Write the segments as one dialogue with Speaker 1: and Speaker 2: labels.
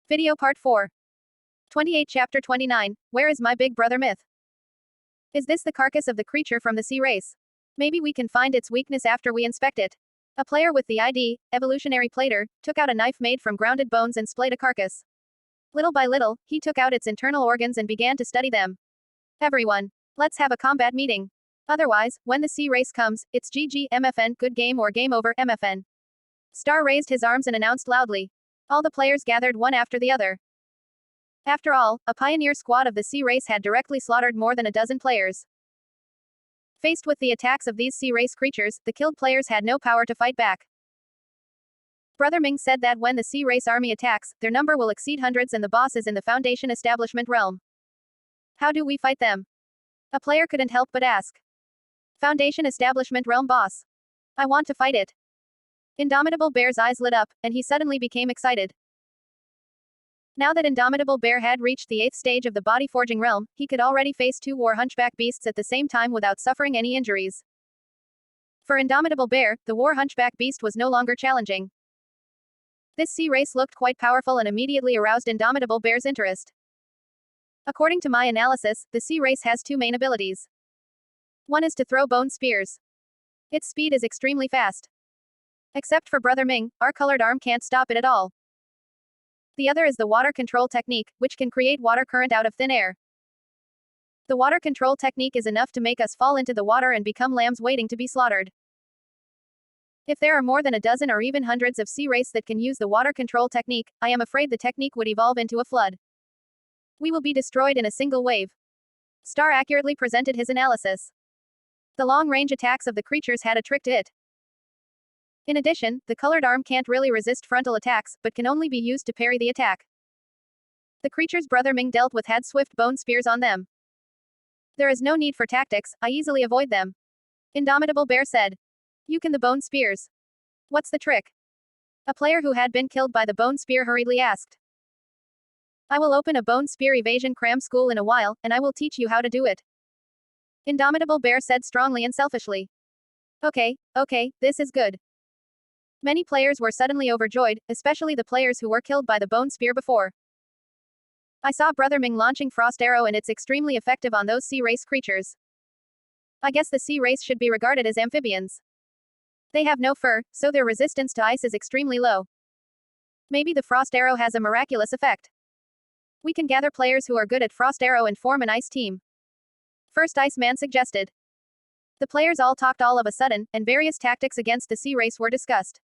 Speaker 1: Video Part 4. 28 Chapter 29. Where is my big brother myth? Is this the carcass of the creature from the sea race? Maybe we can find its weakness after we inspect it. A player with the ID, evolutionary plater, took out a knife made from grounded bones and splayed a carcass. Little by little, he took out its internal organs and began to study them. Everyone, let's have a combat meeting. Otherwise, when the sea race comes, it's GG MFN, good game or game over MFN. Star raised his arms and announced loudly. All the players gathered one after the other. After all, a pioneer squad of the sea race had directly slaughtered more than a dozen players. Faced with the attacks of these sea race creatures, the killed players had no power to fight back. Brother Ming said that when the sea race army attacks, their number will exceed hundreds and the boss is in the Foundation establishment realm. How do we fight them? A player couldn't help but ask. Foundation establishment realm boss. I want to fight it. Indomitable Bear's eyes lit up, and he suddenly became excited. Now that Indomitable Bear had reached the 8th stage of the body forging realm, he could already face 2 war hunchback beasts at the same time without suffering any injuries. For Indomitable Bear, the war hunchback beast was no longer challenging. This sea race looked quite powerful and immediately aroused Indomitable Bear's interest. According to my analysis, the sea race has 2 main abilities. One is to throw bone spears. Its speed is extremely fast. Except for Brother Ming, our colored arm can't stop it at all. The other is the water control technique, which can create water current out of thin air. The water control technique is enough to make us fall into the water and become lambs waiting to be slaughtered. If there are more than a dozen or even hundreds of sea race that can use the water control technique, I am afraid the technique would evolve into a flood. We will be destroyed in a single wave. Star accurately presented his analysis. The long-range attacks of the creatures had a trick to it. In addition, the colored arm can't really resist frontal attacks, but can only be used to parry the attack. The creatures Brother Ming dealt with had swift bone spears on them. There is no need for tactics, I easily avoid them. Indomitable Bear said. You can the bone spears. What's the trick? A player who had been killed by the bone spear hurriedly asked. I will open a bone spear evasion cram school in a while, and I will teach you how to do it. Indomitable Bear said strongly and selfishly. Okay, this is good. Many players were suddenly overjoyed, especially the players who were killed by the bone spear before. I saw Brother Ming launching Frost Arrow and it's extremely effective on those sea race creatures. I guess the sea race should be regarded as amphibians. They have no fur, so their resistance to ice is extremely low. Maybe the Frost Arrow has a miraculous effect. We can gather players who are good at Frost Arrow and form an ice team. First Iceman suggested. The players all talked all of a sudden, and various tactics against the sea race were discussed.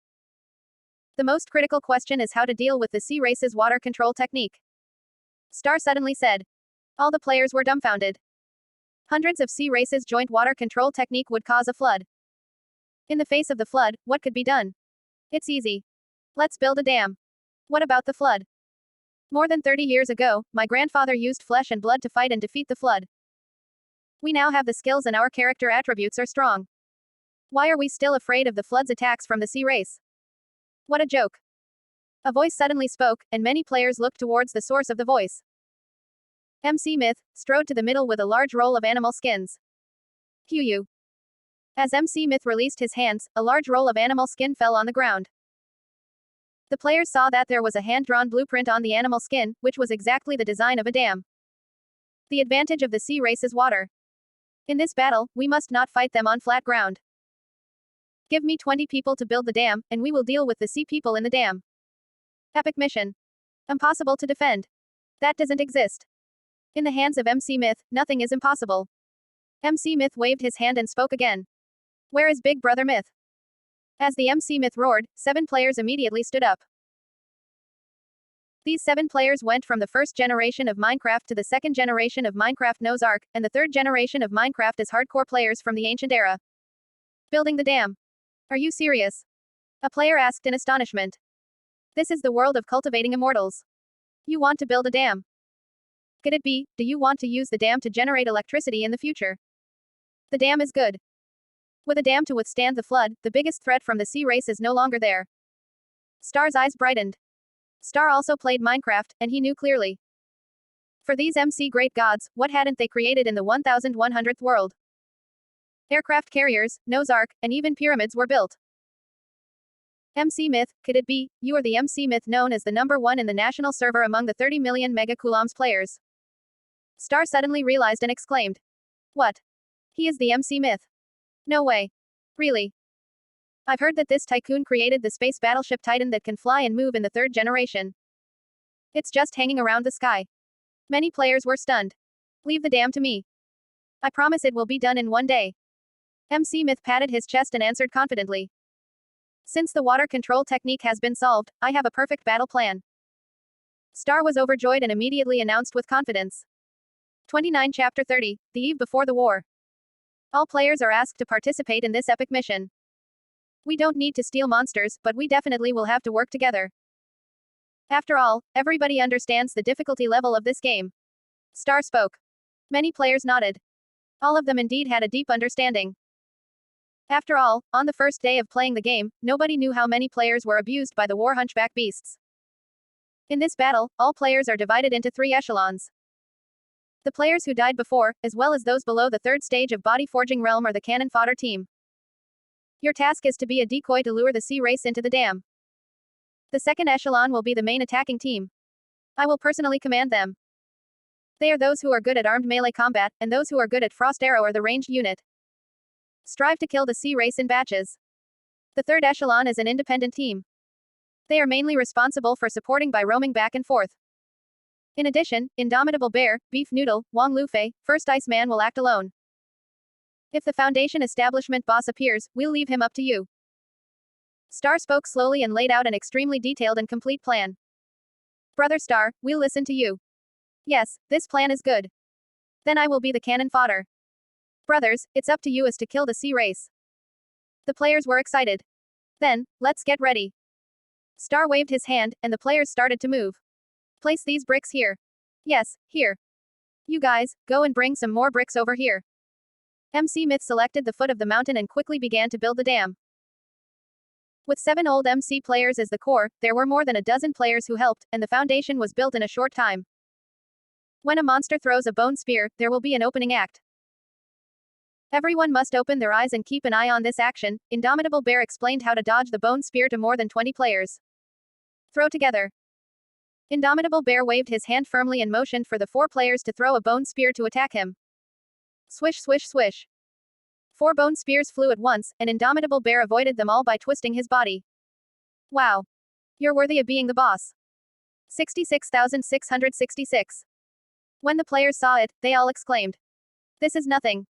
Speaker 1: The most critical question is how to deal with the sea race's water control technique. Star suddenly said. All the players were dumbfounded. Hundreds of sea races' joint water control technique would cause a flood. In the face of the flood, what could be done? It's easy. Let's build a dam. What about the flood? More than 30 years ago, my grandfather used flesh and blood to fight and defeat the flood. We now have the skills and our character attributes are strong. Why are we still afraid of the flood's attacks from the sea race? What a joke. A voice suddenly spoke, and many players looked towards the source of the voice. MC Myth strode to the middle with a large roll of animal skins. Q. As MC Myth released his hands, a large roll of animal skin fell on the ground. The players saw that there was a hand-drawn blueprint on the animal skin, which was exactly the design of a dam. The advantage of the sea race is water. In this battle, we must not fight them on flat ground. Give me 20 people to build the dam, and we will deal with the sea people in the dam. Epic mission. Impossible to defend. That doesn't exist. In the hands of MC Myth, nothing is impossible. MC Myth waved his hand and spoke again. Where is Big Brother Myth? As the MC Myth roared, 7 players immediately stood up. These 7 players went from the first generation of Minecraft to the second generation of Minecraft Noah's Ark, and the third generation of Minecraft as hardcore players from the ancient era. Building the dam. Are you serious? A player asked in astonishment. This is the world of cultivating immortals. You want to build a dam? Could it be, do you want to use the dam to generate electricity in the future? The dam is good. With a dam to withstand the flood, the biggest threat from the sea race is no longer there. Star's eyes brightened. Star also played Minecraft, and he knew clearly. For these MC great gods, what hadn't they created in the 1100th world? Aircraft carriers, Noah's Ark, and even pyramids were built. MC Myth, could it be, you are the MC Myth known as the #1 in the national server among the 30 million megacoulombs players? Star suddenly realized and exclaimed. What? He is the MC Myth. No way. Really? I've heard that this tycoon created the space battleship Titan that can fly and move in the 3rd generation. It's just hanging around the sky. Many players were stunned. Leave the dam to me. I promise it will be done in one day. MC Myth patted his chest and answered confidently. Since the water control technique has been solved, I have a perfect battle plan. Star was overjoyed and immediately announced with confidence. 29 Chapter 30, The Eve Before the War. All players are asked to participate in this epic mission. We don't need to steal monsters, but we definitely will have to work together. After all, everybody understands the difficulty level of this game. Star spoke. Many players nodded. All of them indeed had a deep understanding. After all, on the first day of playing the game, nobody knew how many players were abused by the war hunchback beasts. In this battle, all players are divided into 3 echelons. The players who died before, as well as those below the 3rd stage of body forging realm are the cannon fodder team. Your task is to be a decoy to lure the sea race into the dam. The 2nd echelon will be the main attacking team. I will personally command them. They are those who are good at armed melee combat, and those who are good at frost arrow or the ranged unit. Strive to kill the sea race in batches. The 3rd echelon is an independent team. They are mainly responsible for supporting by roaming back and forth. In addition, Indomitable Bear, Beef Noodle, Wang Lufei, First Iceman will act alone. If the Foundation establishment boss appears, we'll leave him up to you. Star spoke slowly and laid out an extremely detailed and complete plan. Brother Star, we'll listen to you. Yes, this plan is good. Then I will be the cannon fodder. Brothers, it's up to you as to kill the sea race. The players were excited. Then, let's get ready. Star waved his hand, and the players started to move. Place these bricks here. Yes, here. You guys, go and bring some more bricks over here. MC Myth selected the foot of the mountain and quickly began to build the dam. With 7 old MC players as the core, there were more than a dozen players who helped, and the foundation was built in a short time. When a monster throws a bone spear, there will be an opening act. Everyone must open their eyes and keep an eye on this action. Indomitable Bear explained how to dodge the bone spear to more than 20 players. Throw together. Indomitable Bear waved his hand firmly and motioned for the 4 players to throw a bone spear to attack him. Swish swish swish. 4 bone spears flew at once, and Indomitable Bear avoided them all by twisting his body. Wow. You're worthy of being the boss. 66,666. When the players saw it, they all exclaimed. This is nothing.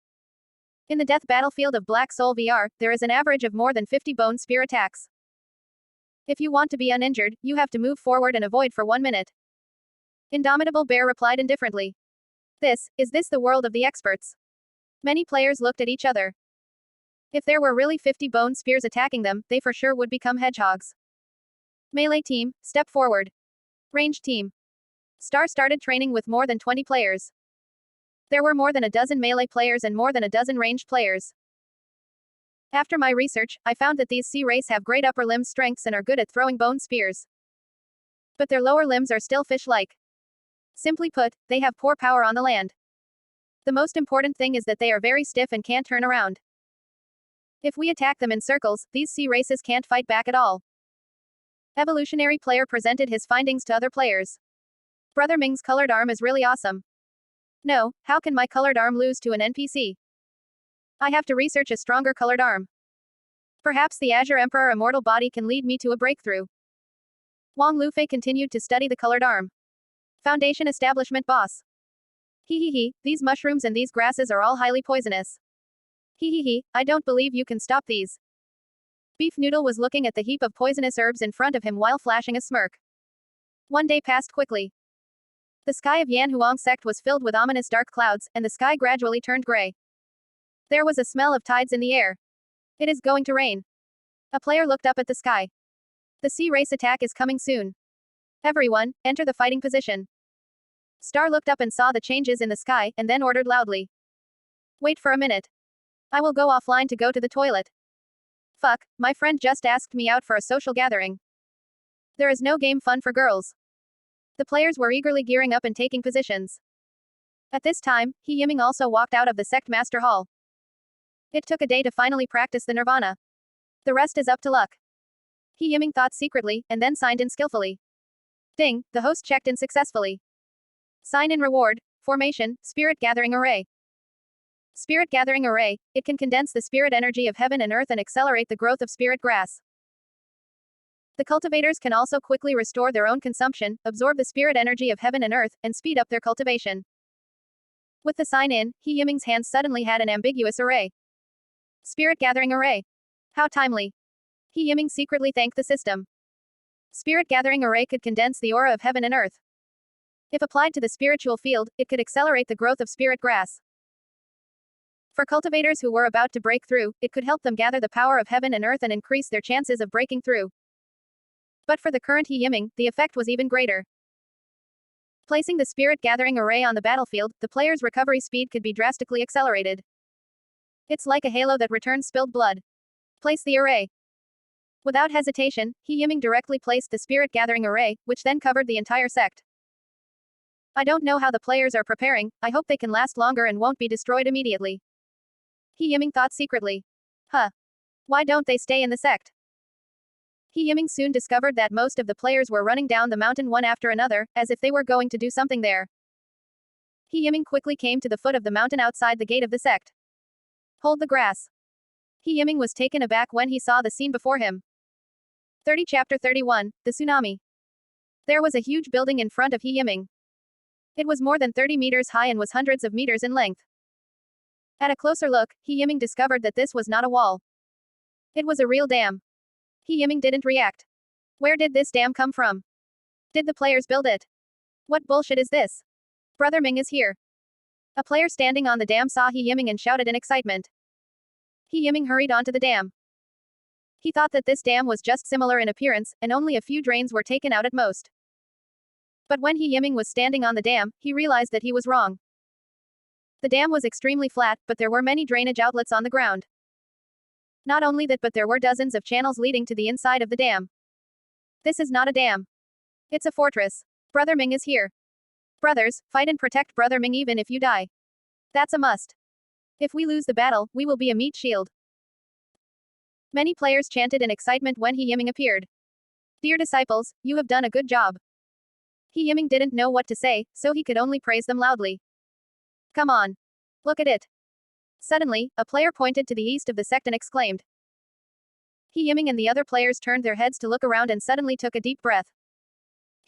Speaker 1: In the death battlefield of Black Soul VR, there is an average of more than 50 bone spear attacks. If you want to be uninjured, you have to move forward and avoid for 1 minute. Indomitable Bear replied indifferently. Is this the world of the experts? Many players looked at each other. If there were really 50 bone spears attacking them, they for sure would become hedgehogs. Melee team, step forward. Ranged team. Star started training with more than 20 players. There were more than a dozen melee players and more than a dozen ranged players. After my research, I found that these sea race have great upper limb strengths and are good at throwing bone spears. But their lower limbs are still fish-like. Simply put, they have poor power on the land. The most important thing is that they are very stiff and can't turn around. If we attack them in circles, these sea races can't fight back at all. Evolutionary player presented his findings to other players. Brother Ming's colored arm is really awesome. No, how can my colored arm lose to an NPC? I have to research a stronger colored arm. Perhaps the Azure Emperor immortal body can lead me to a breakthrough. Wang Lufei continued to study the colored arm. Foundation establishment boss. He, these mushrooms and these grasses are all highly poisonous. He, I don't believe you can stop these. Beef Noodle was looking at the heap of poisonous herbs in front of him while flashing a smirk. One day passed quickly. The sky of Xuanhuan sect was filled with ominous dark clouds, and the sky gradually turned gray. There was a smell of tides in the air. It is going to rain. A player looked up at the sky. The sea race attack is coming soon. Everyone, enter the fighting position. Star looked up and saw the changes in the sky, and then ordered loudly. Wait for a minute. I will go offline to go to the toilet. Fuck, my friend just asked me out for a social gathering. There is no game fun for girls. The players were eagerly gearing up and taking positions. At this time, Yiming also walked out of the Sect Master Hall. It took a day to finally practice the Nirvana. The rest is up to luck. He Yiming thought secretly, and then signed in skillfully. Ding, the host checked in successfully. Sign in reward, formation, Spirit Gathering Array. Spirit Gathering Array, it can condense the spirit energy of heaven and earth and accelerate the growth of spirit grass. The cultivators can also quickly restore their own consumption, absorb the spirit energy of heaven and earth, and speed up their cultivation. With the sign in, He Yiming's hands suddenly had an ambiguous array. Spirit Gathering Array. How timely. He Yiming secretly thanked the system. Spirit Gathering Array could condense the aura of heaven and earth. If applied to the spiritual field, it could accelerate the growth of spirit grass. For cultivators who were about to break through, it could help them gather the power of heaven and earth and increase their chances of breaking through. But for the current He Yiming, the effect was even greater. Placing the Spirit Gathering Array on the battlefield, the player's recovery speed could be drastically accelerated. It's like a halo that returns spilled blood. Place the array. Without hesitation, He Yiming directly placed the Spirit Gathering Array, which then covered the entire sect. I don't know how the players are preparing, I hope they can last longer and won't be destroyed immediately. He Yiming thought secretly. Huh. Why don't they stay in the sect? He Yiming soon discovered that most of the players were running down the mountain one after another, as if they were going to do something there. He Yiming quickly came to the foot of the mountain outside the gate of the sect. Hold the grass. He Yiming was taken aback when he saw the scene before him. Chapter 31, The Tsunami. There was a huge building in front of He Yiming. It was more than 30 meters high and was hundreds of meters in length. At a closer look, He Yiming discovered that this was not a wall. It was a real dam. He Yiming didn't react. Where did this dam come from? Did the players build it? What bullshit is this? Brother Ming is here. A player standing on the dam saw He Yiming and shouted in excitement. He Yiming hurried onto the dam. He thought that this dam was just similar in appearance, and only a few drains were taken out at most. But when He Yiming was standing on the dam, he realized that he was wrong. The dam was extremely flat, but there were many drainage outlets on the ground. Not only that, but there were dozens of channels leading to the inside of the dam. This is not a dam. It's a fortress. Brother Ming is here. Brothers, fight and protect Brother Ming even if you die. That's a must. If we lose the battle, we will be a meat shield. Many players chanted in excitement when He Yiming appeared. Dear disciples, you have done a good job. He Yiming didn't know what to say, so he could only praise them loudly. Come on. Look at it. Suddenly, a player pointed to the east of the sect and exclaimed. He Yiming and the other players turned their heads to look around and suddenly took a deep breath.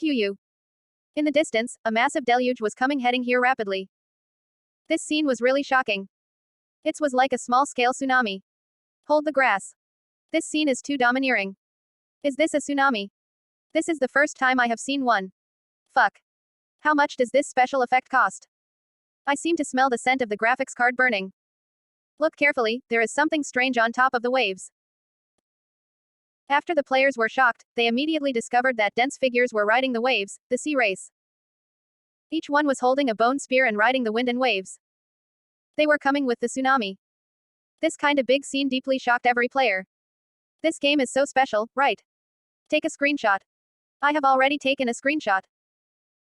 Speaker 1: Hu. In the distance, a massive deluge was coming heading here rapidly. This scene was really shocking. It was like a small-scale tsunami. Hold the grass. This scene is too domineering. Is this a tsunami? This is the first time I have seen one. Fuck. How much does this special effect cost? I seem to smell the scent of the graphics card burning. Look carefully, there is something strange on top of the waves. After the players were shocked, they immediately discovered that dense figures were riding the waves, the sea race. Each one was holding a bone spear and riding the wind and waves. They were coming with the tsunami. This kind of big scene deeply shocked every player. This game is so special, right? Take a screenshot. I have already taken a screenshot.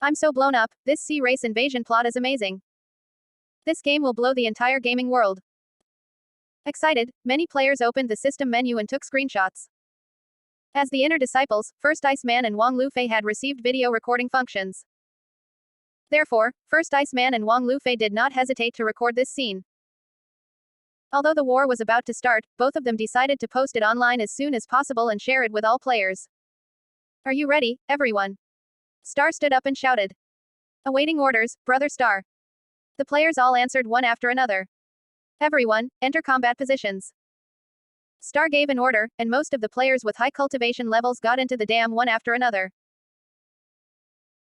Speaker 1: I'm so blown up, this sea race invasion plot is amazing. This game will blow the entire gaming world. Excited, many players opened the system menu and took screenshots. As the inner disciples, First Iceman and Wang Lufei had received video recording functions. Therefore, First Iceman and Wang Lufei did not hesitate to record this scene. Although the war was about to start, both of them decided to post it online as soon as possible and share it with all players. Are you ready, everyone? Star stood up and shouted. Awaiting orders, Brother Star. The players all answered one after another. Everyone, enter combat positions. Star gave an order, and most of the players with high cultivation levels got into the dam one after another.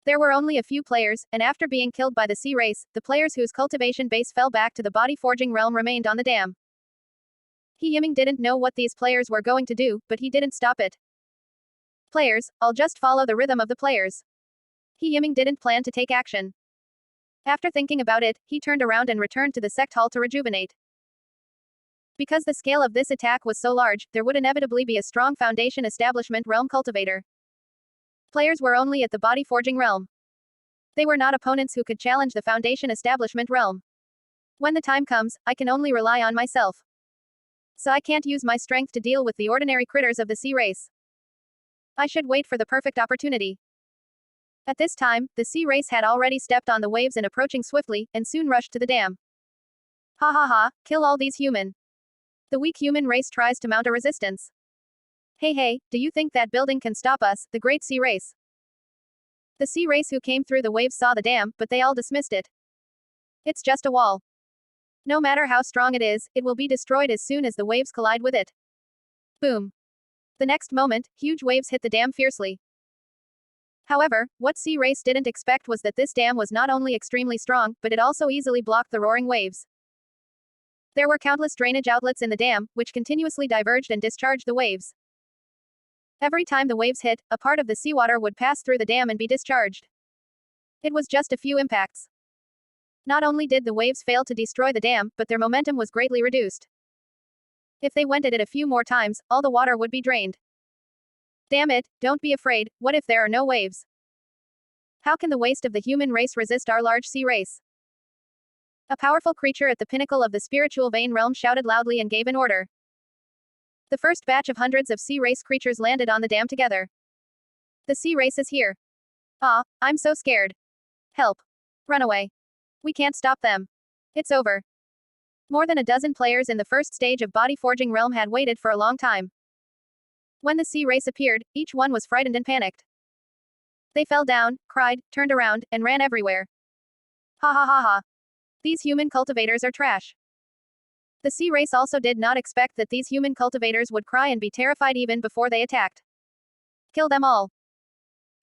Speaker 1: There were only a few players, and after being killed by the sea race, the players whose cultivation base fell back to the body forging realm remained on the dam. He Yiming didn't know what these players were going to do, but he didn't stop it. Players, I'll just follow the rhythm of the players. He Yiming didn't plan to take action. After thinking about it, he turned around and returned to the sect hall to rejuvenate. Because the scale of this attack was so large, there would inevitably be a strong foundation establishment realm cultivator. Players were only at the body forging realm. They were not opponents who could challenge the foundation establishment realm. When the time comes, I can only rely on myself. So I can't use my strength to deal with the ordinary critters of the sea race. I should wait for the perfect opportunity. At this time, the sea race had already stepped on the waves and approaching swiftly, and soon rushed to the dam. Ha ha ha, kill all these human. The weak human race tries to mount a resistance. Hey hey, do you think that building can stop us, the great sea race? The sea race who came through the waves saw the dam, but they all dismissed it. It's just a wall. No matter how strong it is, it will be destroyed as soon as the waves collide with it. Boom. The next moment, huge waves hit the dam fiercely. However, what sea race didn't expect was that this dam was not only extremely strong, but it also easily blocked the roaring waves. There were countless drainage outlets in the dam, which continuously diverged and discharged the waves. Every time the waves hit, a part of the seawater would pass through the dam and be discharged. It was just a few impacts. Not only did the waves fail to destroy the dam, but their momentum was greatly reduced. If they went at it a few more times, all the water would be drained. Damn it, don't be afraid, what if there are no waves? How can the waste of the human race resist our large sea race? A powerful creature at the pinnacle of the spiritual vein realm shouted loudly and gave an order. The first batch of hundreds of sea race creatures landed on the dam together. The sea race is here. Ah, I'm so scared. Help. Run away. We can't stop them. It's over. More than a dozen players in the first stage of body forging realm had waited for a long time. When the sea race appeared, each one was frightened and panicked. They fell down, cried, turned around, and ran everywhere. Ha ha ha ha. These human cultivators are trash. The sea race also did not expect that these human cultivators would cry and be terrified even before they attacked. Kill them all.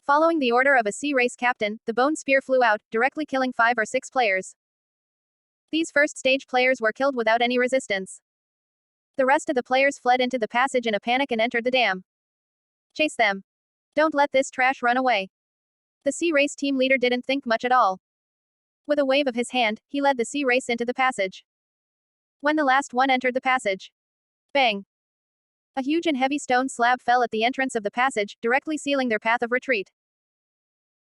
Speaker 1: Following the order of a sea race captain, the bone spear flew out, directly killing 5 or 6 players. These first stage players were killed without any resistance. The rest of the players fled into the passage in a panic and entered the dam. Chase them. Don't let this trash run away. The sea race team leader didn't think much at all. With a wave of his hand, he led the sea race into the passage. When the last one entered the passage. Bang! A huge and heavy stone slab fell at the entrance of the passage, directly sealing their path of retreat.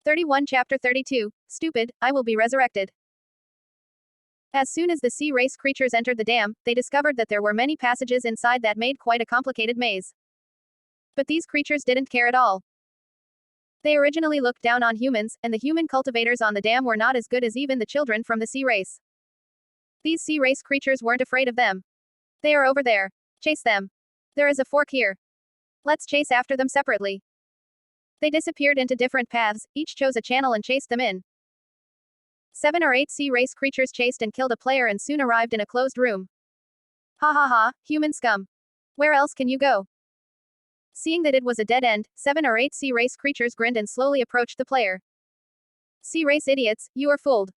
Speaker 1: 31 Chapter 32, Stupid, I will be resurrected. As soon as the sea race creatures entered the dam, they discovered that there were many passages inside that made quite a complicated maze. But these creatures didn't care at all. They originally looked down on humans, and the human cultivators on the dam were not as good as even the children from the sea race. These sea race creatures weren't afraid of them. They are over there. Chase them. There is a fork here. Let's chase after them separately. They disappeared into different paths, each chose a channel and chased them in. 7 or 8 sea race creatures chased and killed a player and soon arrived in a closed room. Ha ha ha, human scum. Where else can you go? Seeing that it was a dead end, 7 or 8 sea race creatures grinned and slowly approached the player. Sea race idiots, you are fooled.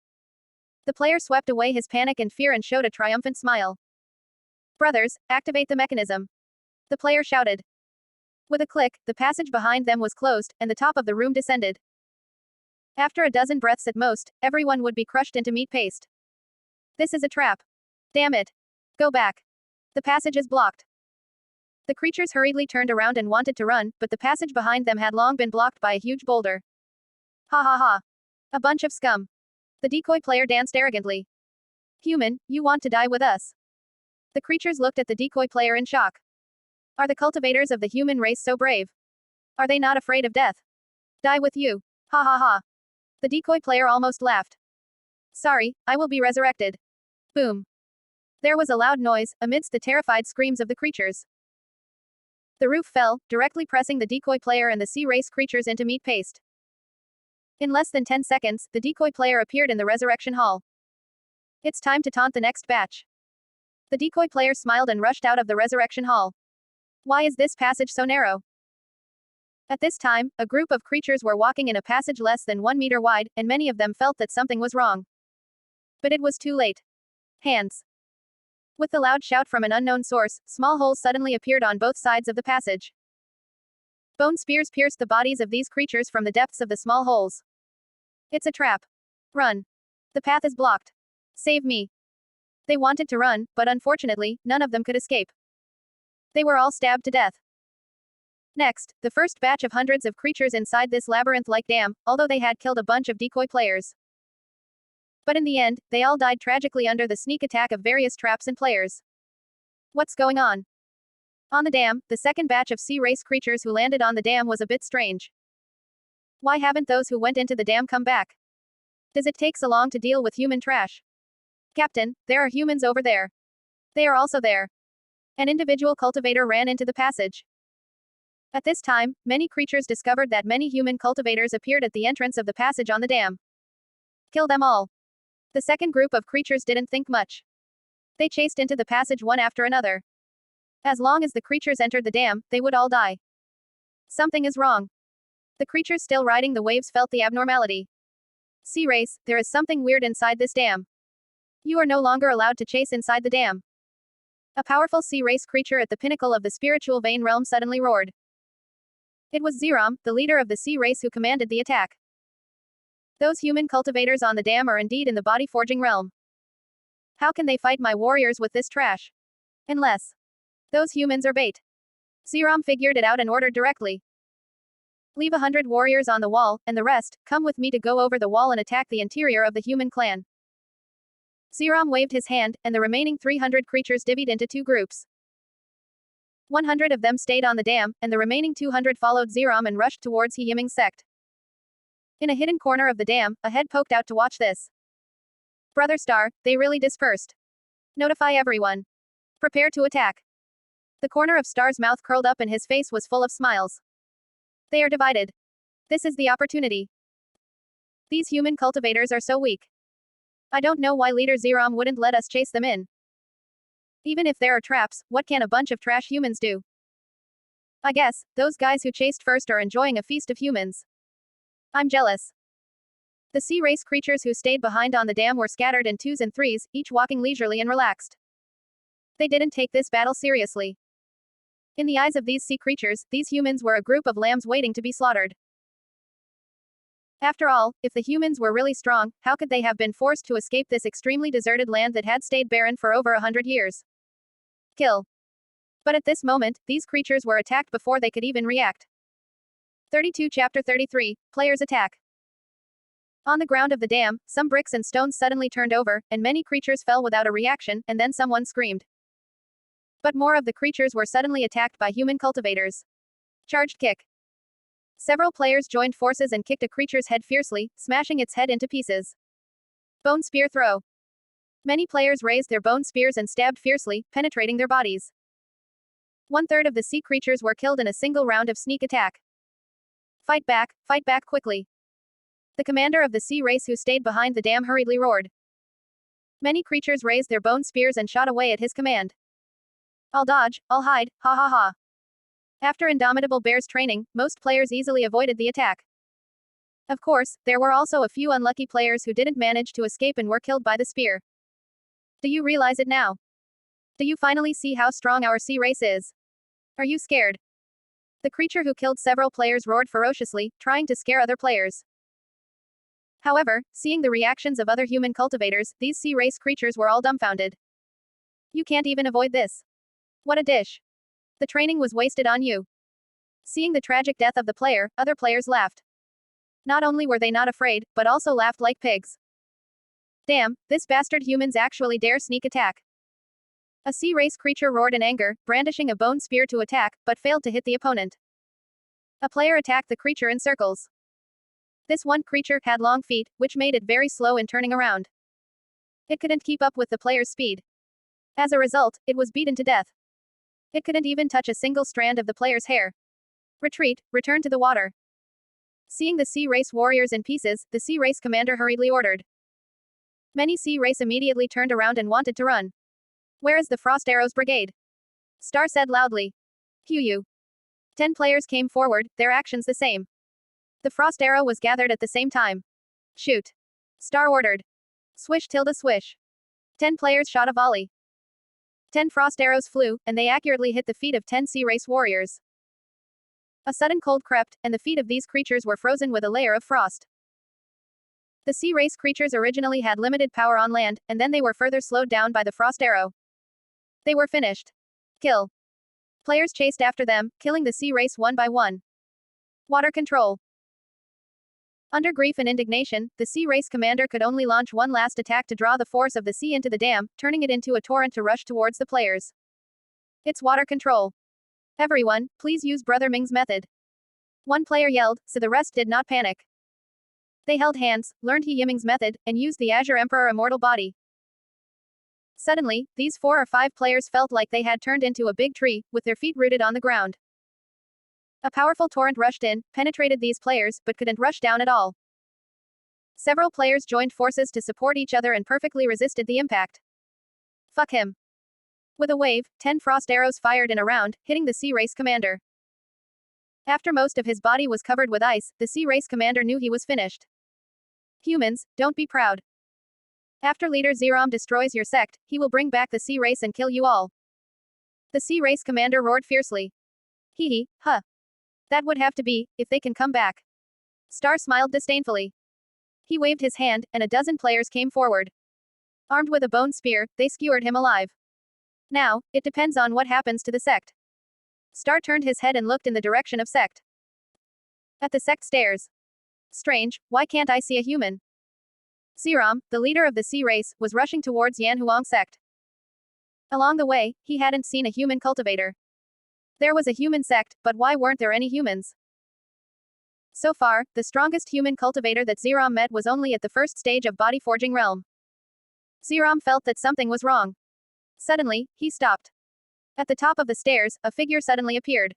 Speaker 1: The player swept away his panic and fear and showed a triumphant smile. Brothers, activate the mechanism. The player shouted. With a click, the passage behind them was closed, and the top of the room descended. After a dozen breaths at most, everyone would be crushed into meat paste. This is a trap. Damn it. Go back. The passage is blocked. The creatures hurriedly turned around and wanted to run, but the passage behind them had long been blocked by a huge boulder. Ha ha ha. A bunch of scum. The decoy player danced arrogantly. Human, you want to die with us? The creatures looked at the decoy player in shock. Are the cultivators of the human race so brave? Are they not afraid of death? Die with you. Ha ha ha. The decoy player almost laughed. Sorry, I will be resurrected. Boom. There was a loud noise, amidst the terrified screams of the creatures. The roof fell, directly pressing the decoy player and the sea race creatures into meat paste. In less than 10 seconds, the decoy player appeared in the resurrection hall. It's time to taunt the next batch. The decoy player smiled and rushed out of the resurrection hall. Why is this passage so narrow? At this time, a group of creatures were walking in a passage less than 1 meter wide, and many of them felt that something was wrong. But it was too late. Hands. With the loud shout from an unknown source, small holes suddenly appeared on both sides of the passage. Bone spears pierced the bodies of these creatures from the depths of the small holes. It's a trap. Run. The path is blocked. Save me. They wanted to run, but unfortunately, none of them could escape. They were all stabbed to death. Next, the first batch of hundreds of creatures inside this labyrinth-like dam, although they had killed a bunch of decoy players. But in the end, they all died tragically under the sneak attack of various traps and players. What's going on? On the dam, the second batch of sea race creatures who landed on the dam was a bit strange. Why haven't those who went into the dam come back? Does it take so long to deal with human trash? Captain, there are humans over there. They are also there. An individual cultivator ran into the passage. At this time, many creatures discovered that many human cultivators appeared at the entrance of the passage on the dam. Kill them all. The second group of creatures didn't think much. They chased into the passage one after another. As long as the creatures entered the dam, they would all die. Something is wrong. The creatures still riding the waves felt the abnormality. Sea race, there is something weird inside this dam. You are no longer allowed to chase inside the dam. A powerful sea race creature at the pinnacle of the spiritual vein realm suddenly roared. It was Xiram, the leader of the sea race, who commanded the attack. Those human cultivators on the dam are indeed in the body forging realm. How can they fight my warriors with this trash? Unless those humans are bait. Xiram figured it out and ordered directly. Leave 100 warriors on the wall, and the rest, come with me to go over the wall and attack the interior of the human clan. Xiram waved his hand, and the remaining 300 creatures divvied into two groups. 100 of them stayed on the dam, and the remaining 200 followed Xiram and rushed towards Yiming's sect. In a hidden corner of the dam, a head poked out to watch this. Brother Star, they really dispersed. Notify everyone. Prepare to attack. The corner of Star's mouth curled up and his face was full of smiles. They are divided. This is the opportunity. These human cultivators are so weak. I don't know why Leader Xiram wouldn't let us chase them in. Even if there are traps, what can a bunch of trash humans do? I guess, those guys who chased first are enjoying a feast of humans. I'm jealous. The sea race creatures who stayed behind on the dam were scattered in twos and threes, each walking leisurely and relaxed. They didn't take this battle seriously. In the eyes of these sea creatures, these humans were a group of lambs waiting to be slaughtered. After all, if the humans were really strong, how could they have been forced to escape this extremely deserted land that had stayed barren for over 100 years? Kill. But at this moment, these creatures were attacked before they could even react. 32 Chapter 33, Players Attack. On the ground of the dam, some bricks and stones suddenly turned over, and many creatures fell without a reaction, and then someone screamed. But more of the creatures were suddenly attacked by human cultivators. Charged kick. Several players joined forces and kicked a creature's head fiercely, smashing its head into pieces. Bone spear throw. Many players raised their bone spears and stabbed fiercely, penetrating their bodies. 1/3 of the sea creatures were killed in a single round of sneak attack. Fight back quickly. The commander of the sea race who stayed behind the dam hurriedly roared. Many creatures raised their bone spears and shot away at his command. I'll dodge, I'll hide, ha ha ha. After Indomitable Bear's training, most players easily avoided the attack. Of course, there were also a few unlucky players who didn't manage to escape and were killed by the spear. Do you realize it now? Do you finally see how strong our sea race is? Are you scared? The creature who killed several players roared ferociously, trying to scare other players. However, seeing the reactions of other human cultivators, these sea race creatures were all dumbfounded. You can't even avoid this. What a dish. The training was wasted on you. Seeing the tragic death of the player, other players laughed. Not only were they not afraid, but also laughed like pigs. Damn, this bastard humans actually dare sneak attack. A sea race creature roared in anger, brandishing a bone spear to attack, but failed to hit the opponent. A player attacked the creature in circles. This one creature had long feet, which made it very slow in turning around. It couldn't keep up with the player's speed. As a result, it was beaten to death. It couldn't even touch a single strand of the player's hair. Retreat, return to the water. Seeing the sea race warriors in pieces, the sea race commander hurriedly ordered. Many sea race immediately turned around and wanted to run. Where is the Frost Arrows Brigade? Star said loudly. Hu. 10 players came forward, their actions the same. The Frost Arrow was gathered at the same time. Shoot. Star ordered. Swish tilde swish. 10 players shot a volley. 10 frost arrows flew, and they accurately hit the feet of 10 sea race warriors. A sudden cold crept, and the feet of these creatures were frozen with a layer of frost. The sea race creatures originally had limited power on land, and then they were further slowed down by the frost arrow. They were finished. Kill. Players chased after them, killing the sea race one by one. Water control. Under grief and indignation, the sea race commander could only launch one last attack to draw the force of the sea into the dam, turning it into a torrent to rush towards the players. It's water control. Everyone, please use Brother Ming's method. One player yelled, so the rest did not panic. They held hands, learned Yiming's method, and used the Azure Emperor Immortal Body. Suddenly, these 4 or 5 players felt like they had turned into a big tree, with their feet rooted on the ground. A powerful torrent rushed in, penetrated these players, but couldn't rush down at all. Several players joined forces to support each other and perfectly resisted the impact. Fuck him. With a wave, 10 frost arrows fired in a round, hitting the Sea Race commander. After most of his body was covered with ice, the Sea Race commander knew he was finished. Humans, don't be proud. After leader Xianxia destroys your sect, he will bring back the Sea Race and kill you all. The Sea Race commander roared fiercely. Hee hee, huh. That would have to be, if they can come back. Star smiled disdainfully. He waved his hand, and a dozen players came forward. Armed with a bone spear, they skewered him alive. Now, it depends on what happens to the sect. Star turned his head and looked in the direction of sect. At the sect stairs. Strange, why can't I see a human? Xianxia, the leader of the Sea Race, was rushing towards Xuanhuan sect. Along the way, he hadn't seen a human cultivator. There was a human sect, but why weren't there any humans? So far, the strongest human cultivator that Xianxia met was only at the first stage of body forging realm. Xianxia felt that something was wrong. Suddenly, he stopped. At the top of the stairs, a figure suddenly appeared.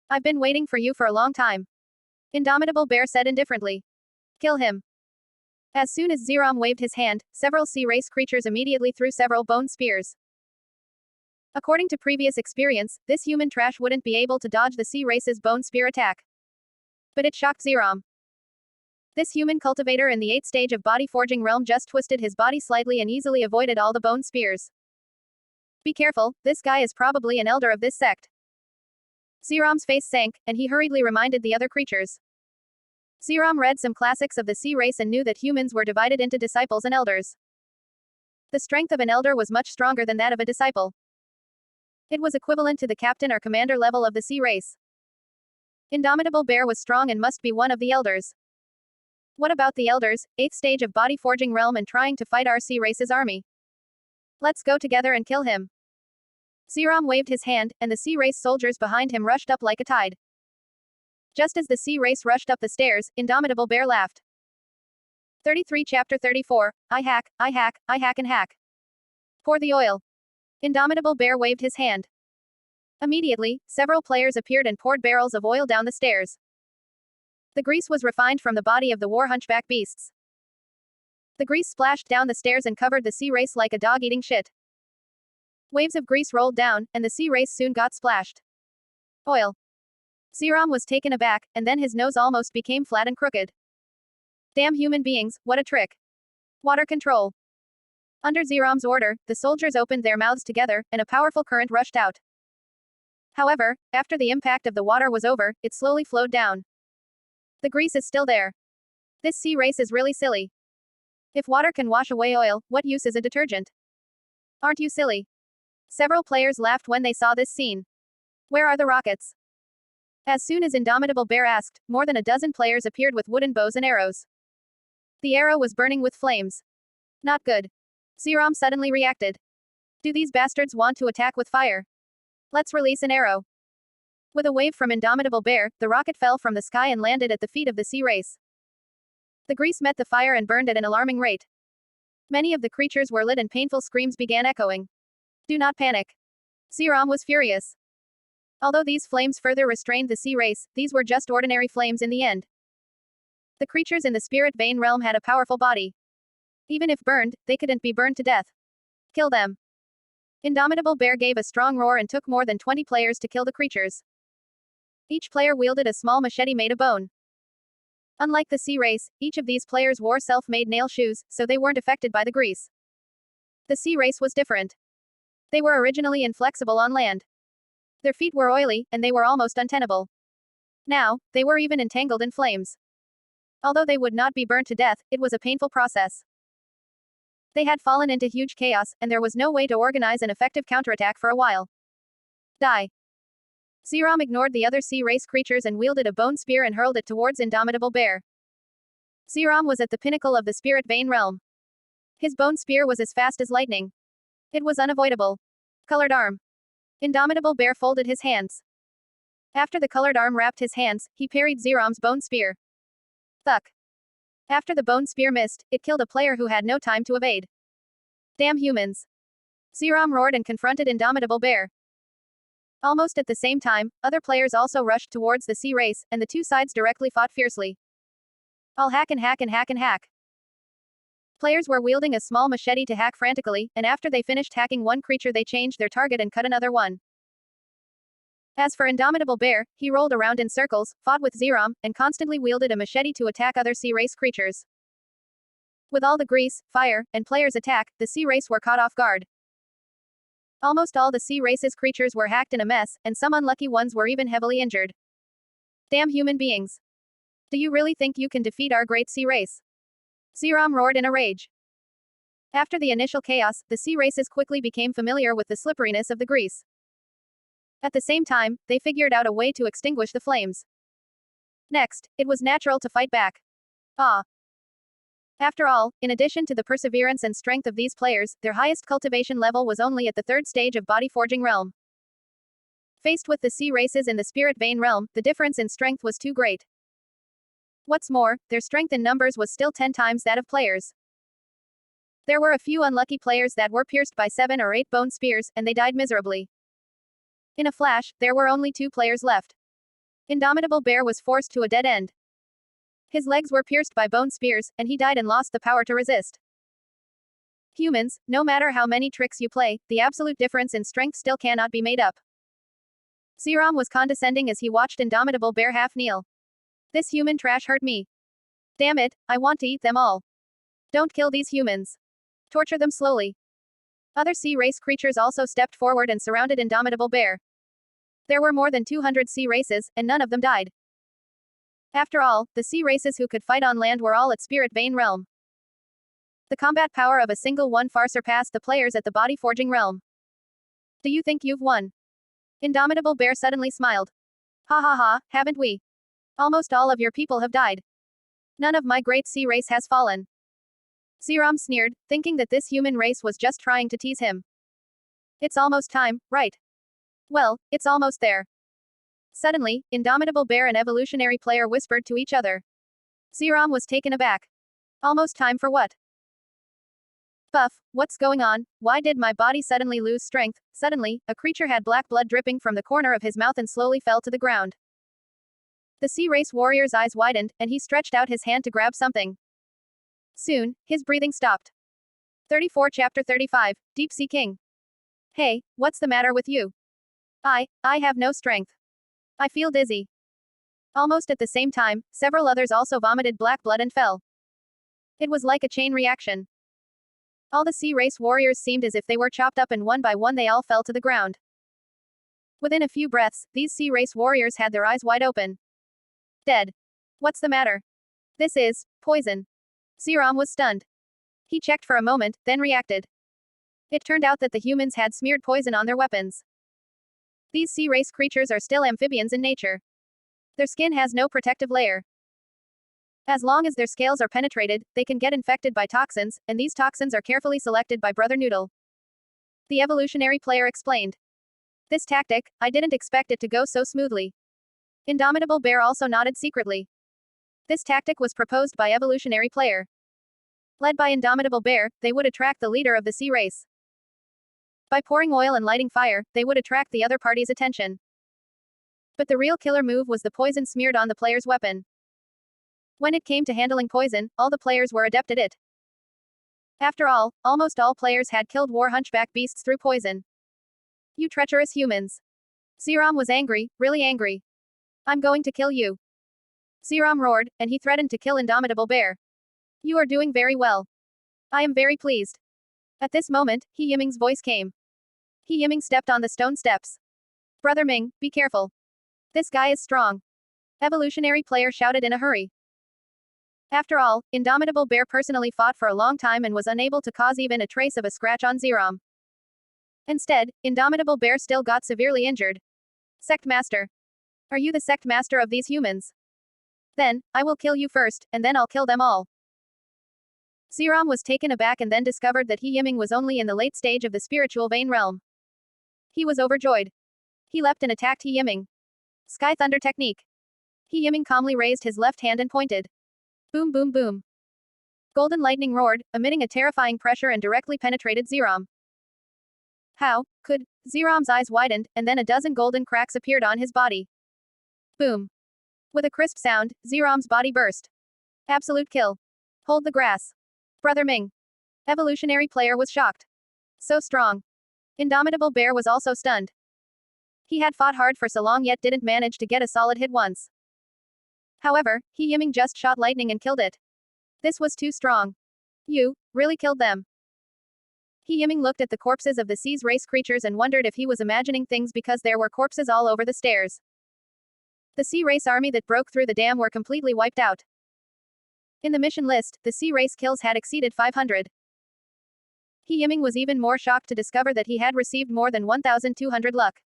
Speaker 1: I've been waiting for you for a long time. Indomitable Bear said indifferently. Kill him. As soon as Xianxia waved his hand, several Sea Race creatures immediately threw several bone spears. According to previous experience, this human trash wouldn't be able to dodge the Sea Race's bone spear attack. But it shocked Xianxia. This human cultivator in the 8th stage of body forging realm just twisted his body slightly and easily avoided all the bone spears. Be careful, this guy is probably an elder of this sect. Xianxia's face sank, and he hurriedly reminded the other creatures. Xianxia read some classics of the Sea Race and knew that humans were divided into disciples and elders. The strength of an elder was much stronger than that of a disciple. It was equivalent to the captain or commander level of the Sea Race. Indomitable Bear was strong and must be one of the elders. What about the elders, 8th stage of body forging realm and trying to fight our Sea Race's army? Let's go together and kill him. Xianxia waved his hand, and the Sea Race soldiers behind him rushed up like a tide. Just as the Sea Race rushed up the stairs, Indomitable Bear laughed. 33 Chapter 34, I hack and hack. Pour the oil. Indomitable Bear waved his hand. Immediately, several players appeared and poured barrels of oil down the stairs. The grease was refined from the body of the war hunchback beasts. The grease splashed down the stairs and covered the Sea Race like a dog eating shit. Waves of grease rolled down, and the Sea Race soon got splashed. Oil. Xianxia was taken aback, and then his nose almost became flat and crooked. Damn human beings, what a trick. Water control. Under Xianxia's order, the soldiers opened their mouths together, and a powerful current rushed out. However, after the impact of the water was over, it slowly flowed down. The grease is still there. This Sea Race is really silly. If water can wash away oil, what use is a detergent? Aren't you silly? Several players laughed when they saw this scene. Where are the rockets? As soon as Indomitable Bear asked, more than a dozen players appeared with wooden bows and arrows. The arrow was burning with flames. Not good. Xianxia suddenly reacted. Do these bastards want to attack with fire? Let's release an arrow. With a wave from Indomitable Bear, the rocket fell from the sky and landed at the feet of the Sea Race. The grease met the fire and burned at an alarming rate. Many of the creatures were lit and painful screams began echoing. Do not panic. Xianxia was furious. Although these flames further restrained the Sea Race, these were just ordinary flames in the end. The creatures in the spirit vein realm had a powerful body. Even if burned, they couldn't be burned to death. Kill them. Indomitable Bear gave a strong roar and took more than 20 players to kill the creatures. Each player wielded a small machete made of bone. Unlike the Sea Race, each of these players wore self-made nail shoes, so they weren't affected by the grease. The Sea Race was different. They were originally inflexible on land. Their feet were oily, and they were almost untenable. Now, they were even entangled in flames. Although they would not be burnt to death, it was a painful process. They had fallen into huge chaos, and there was no way to organize an effective counterattack for a while. Die. Xianxia ignored the other Sea Race creatures and wielded a bone spear and hurled it towards Indomitable Bear. Xianxia was at the pinnacle of the spirit vein realm. His bone spear was as fast as lightning. It was unavoidable. Colored arm. Indomitable Bear folded his hands. After the colored arm wrapped his hands, he parried Zerom's bone spear. Thuck. After the bone spear missed, it killed a player who had no time to evade. Damn humans. Zerom roared and confronted Indomitable Bear. Almost at the same time, other players also rushed towards the sea race, and the two sides directly fought fiercely. I'll hack and hack and hack and hack. Players were wielding a small machete to hack frantically, and after they finished hacking one creature they changed their target and cut another one. As for Indomitable Bear, he rolled around in circles, fought with Zerom, and constantly wielded a machete to attack other sea race creatures. With all the grease, fire, and players' attack, the sea race were caught off guard. Almost all the sea race's creatures were hacked in a mess, and some unlucky ones were even heavily injured. Damn human beings. Do you really think you can defeat our great sea race? Zerom roared in a rage. After the initial chaos, the sea races quickly became familiar with the slipperiness of the grease. At the same time, they figured out a way to extinguish the flames. Next, it was natural to fight back. After all, in addition to the perseverance and strength of these players, their highest cultivation level was only at the third stage of body forging realm. Faced with the sea races in the spirit vein realm, the difference in strength was too great. What's more, their strength in numbers was still 10 times that of players. There were a few unlucky players that were pierced by 7 or 8 bone spears, and they died miserably. In a flash, there were only 2 players left. Indomitable Bear was forced to a dead end. His legs were pierced by bone spears, and he died and lost the power to resist. Humans, no matter how many tricks you play, the absolute difference in strength still cannot be made up. Zerom was condescending as he watched Indomitable Bear half kneel. This human trash hurt me. Damn it, I want to eat them all. Don't kill these humans. Torture them slowly. Other sea race creatures also stepped forward and surrounded Indomitable Bear. There were more than 200 sea races, and none of them died. After all, the sea races who could fight on land were all at Spirit Vein realm. The combat power of a single one far surpassed the players at the body forging realm. Do you think you've won? Indomitable Bear suddenly smiled. Ha ha ha, haven't we? Almost all of your people have died. None of my great sea race has fallen. Zerom sneered, thinking that this human race was just trying to tease him. It's almost time, right? Well, it's almost there. Suddenly, Indomitable Bear and Evolutionary Player whispered to each other. Zerom was taken aback. Almost time for what? Buff, what's going on? Why did my body suddenly lose strength? Suddenly, a creature had black blood dripping from the corner of his mouth and slowly fell to the ground. The sea race warrior's eyes widened, and he stretched out his hand to grab something. Soon, his breathing stopped. 34 Chapter 35, Deep Sea King. Hey, what's the matter with you? I have no strength. I feel dizzy. Almost at the same time, several others also vomited black blood and fell. It was like a chain reaction. All the sea race warriors seemed as if they were chopped up, and one by one they all fell to the ground. Within a few breaths, these sea race warriors had their eyes wide open. Dead. What's the matter? This is poison. Zerom was stunned. He checked for a moment, then reacted. It turned out that the humans had smeared poison on their weapons. These sea race creatures are still amphibians in nature. Their skin has no protective layer. As long as their scales are penetrated, they can get infected by toxins, and these toxins are carefully selected by Brother Noodle. The evolutionary player explained. This tactic, I didn't expect it to go so smoothly. Indomitable Bear also nodded secretly. This tactic was proposed by evolutionary player. Led by Indomitable Bear, they would attract the leader of the sea race. By pouring oil and lighting fire, they would attract the other party's attention. But the real killer move was the poison smeared on the player's weapon. When it came to handling poison, all the players were adept at it. After all, almost all players had killed war hunchback beasts through poison. You treacherous humans. Zerom was angry, really angry. I'm going to kill you. Zerom roared, and he threatened to kill Indomitable Bear. You are doing very well. I am very pleased. At this moment, Yiming's voice came. Yiming stepped on the stone steps. Brother Ming, be careful. This guy is strong. Evolutionary player shouted in a hurry. After all, Indomitable Bear personally fought for a long time and was unable to cause even a trace of a scratch on Zerom. Instead, Indomitable Bear still got severely injured. Sect Master. Are you the Sect Master of these humans? Then, I will kill you first, and then I'll kill them all. Zerom was taken aback and then discovered that Yiming was only in the late stage of the spiritual vein realm. He was overjoyed. He leapt and attacked Yiming. Sky Thunder technique. Yiming calmly raised his left hand and pointed. Boom boom boom. Golden lightning roared, emitting a terrifying pressure and directly penetrated Zerom. How could? Zerom's eyes widened, and then a dozen golden cracks appeared on his body. Boom. With a crisp sound, Zerom's body burst. Absolute kill. Hold the grass. Brother Ming. Evolutionary player was shocked. So strong. Indomitable Bear was also stunned. He had fought hard for so long yet didn't manage to get a solid hit once. However, Yiming just shot lightning and killed it. This was too strong. You really killed them. Yiming looked at the corpses of the sea's race creatures and wondered if he was imagining things because there were corpses all over the stairs. The sea race army that broke through the dam were completely wiped out. In the mission list, the sea race kills had exceeded 500. Yiming was even more shocked to discover that he had received more than 1,200 luck.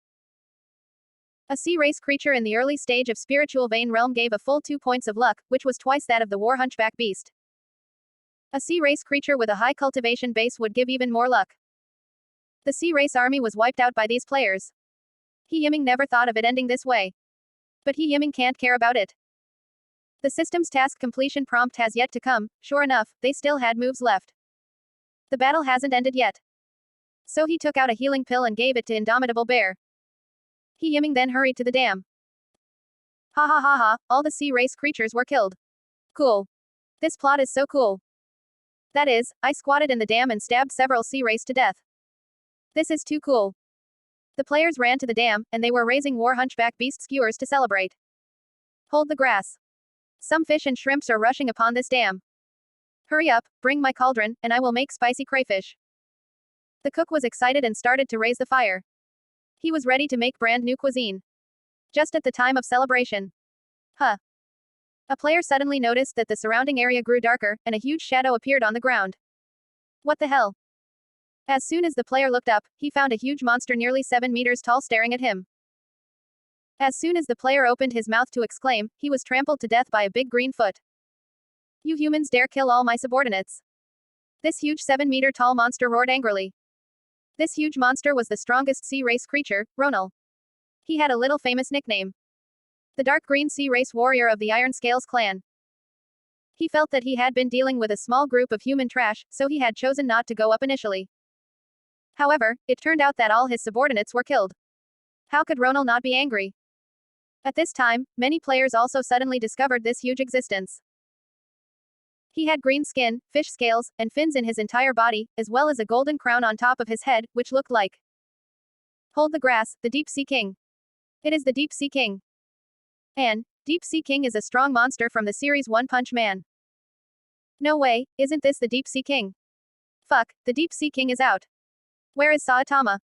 Speaker 1: A sea race creature in the early stage of spiritual vein realm gave a full 2 points of luck, which was twice that of the war hunchback beast. A sea race creature with a high cultivation base would give even more luck. The sea race army was wiped out by these players. Yiming never thought of it ending this way. But Yiming can't care about it. The system's task completion prompt has yet to come. Sure enough, they still had moves left. The battle hasn't ended yet. So he took out a healing pill and gave it to Indomitable Bear. Yiming then hurried to the dam. Ha ha ha ha, all the sea race creatures were killed. Cool. This plot is so cool. That is, I squatted in the dam and stabbed several sea race to death. This is too cool. The players ran to the dam, and they were raising war hunchback beast skewers to celebrate. Hold the grass. Some fish and shrimps are rushing upon this dam. Hurry up, bring my cauldron, and I will make spicy crayfish. The cook was excited and started to raise the fire. He was ready to make brand new cuisine. Just at the time of celebration. Huh. A player suddenly noticed that the surrounding area grew darker, and a huge shadow appeared on the ground. What the hell? As soon as the player looked up, he found a huge monster nearly 7 meters tall staring at him. As soon as the player opened his mouth to exclaim, he was trampled to death by a big green foot. You humans dare kill all my subordinates. This huge 7-meter tall monster roared angrily. This huge monster was the strongest sea race creature, Ronal. He had a little famous nickname. The dark green sea race warrior of the Iron Scales clan. He felt that he had been dealing with a small group of human trash, so he had chosen not to go up initially. However, it turned out that all his subordinates were killed. How could Ronal not be angry? At this time, many players also suddenly discovered this huge existence. He had green skin, fish scales, and fins in his entire body, as well as a golden crown on top of his head, which looked like. Hold the grass, the Deep Sea King. It is the Deep Sea King. And, Deep Sea King is a strong monster from the series One Punch Man. No way, isn't this the Deep Sea King? Fuck, the Deep Sea King is out. Where is Saitama?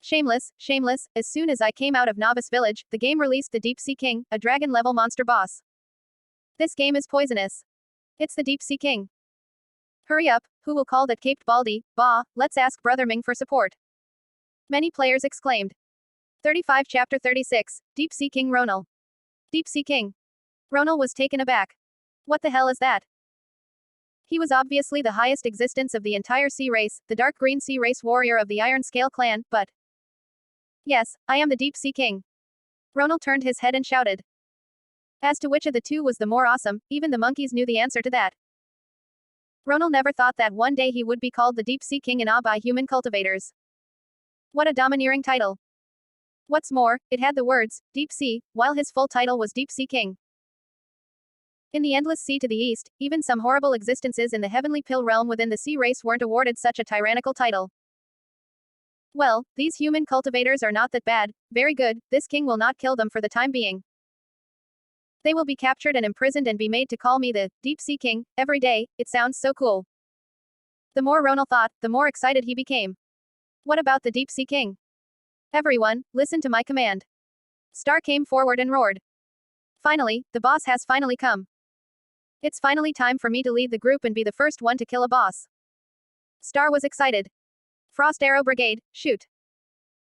Speaker 1: Shameless, as soon as I came out of Novice Village, the game released the Deep Sea King, a dragon-level monster boss. This game is poisonous. It's the Deep Sea King. Hurry up, who will call that caped baldy? Bah, let's ask Brother Ming for support. Many players exclaimed. 35 Chapter 36, Deep Sea King Ronal. Deep Sea King. Ronal was taken aback. What the hell is that? He was obviously the highest existence of the entire sea race, the dark green sea race warrior of the Iron Scale clan, but... Yes, I am the Deep Sea King. Ronal turned his head and shouted. As to which of the two was the more awesome, even the monkeys knew the answer to that. Ronal never thought that one day he would be called the Deep Sea King in awe by human cultivators. What a domineering title. What's more, it had the words, Deep Sea, while his full title was Deep Sea King. In the endless sea to the east, even some horrible existences in the heavenly pill realm within the sea race weren't awarded such a tyrannical title. Well, these human cultivators are not that bad, very good, this king will not kill them for the time being. They will be captured and imprisoned and be made to call me the Deep Sea King every day. It sounds so cool. The more Ronal thought, the more excited he became. What about the Deep Sea King? Everyone, listen to my command. Star came forward and roared. Finally, the boss has finally come. It's finally time for me to lead the group and be the first one to kill a boss. Star was excited. Frost Arrow Brigade, shoot.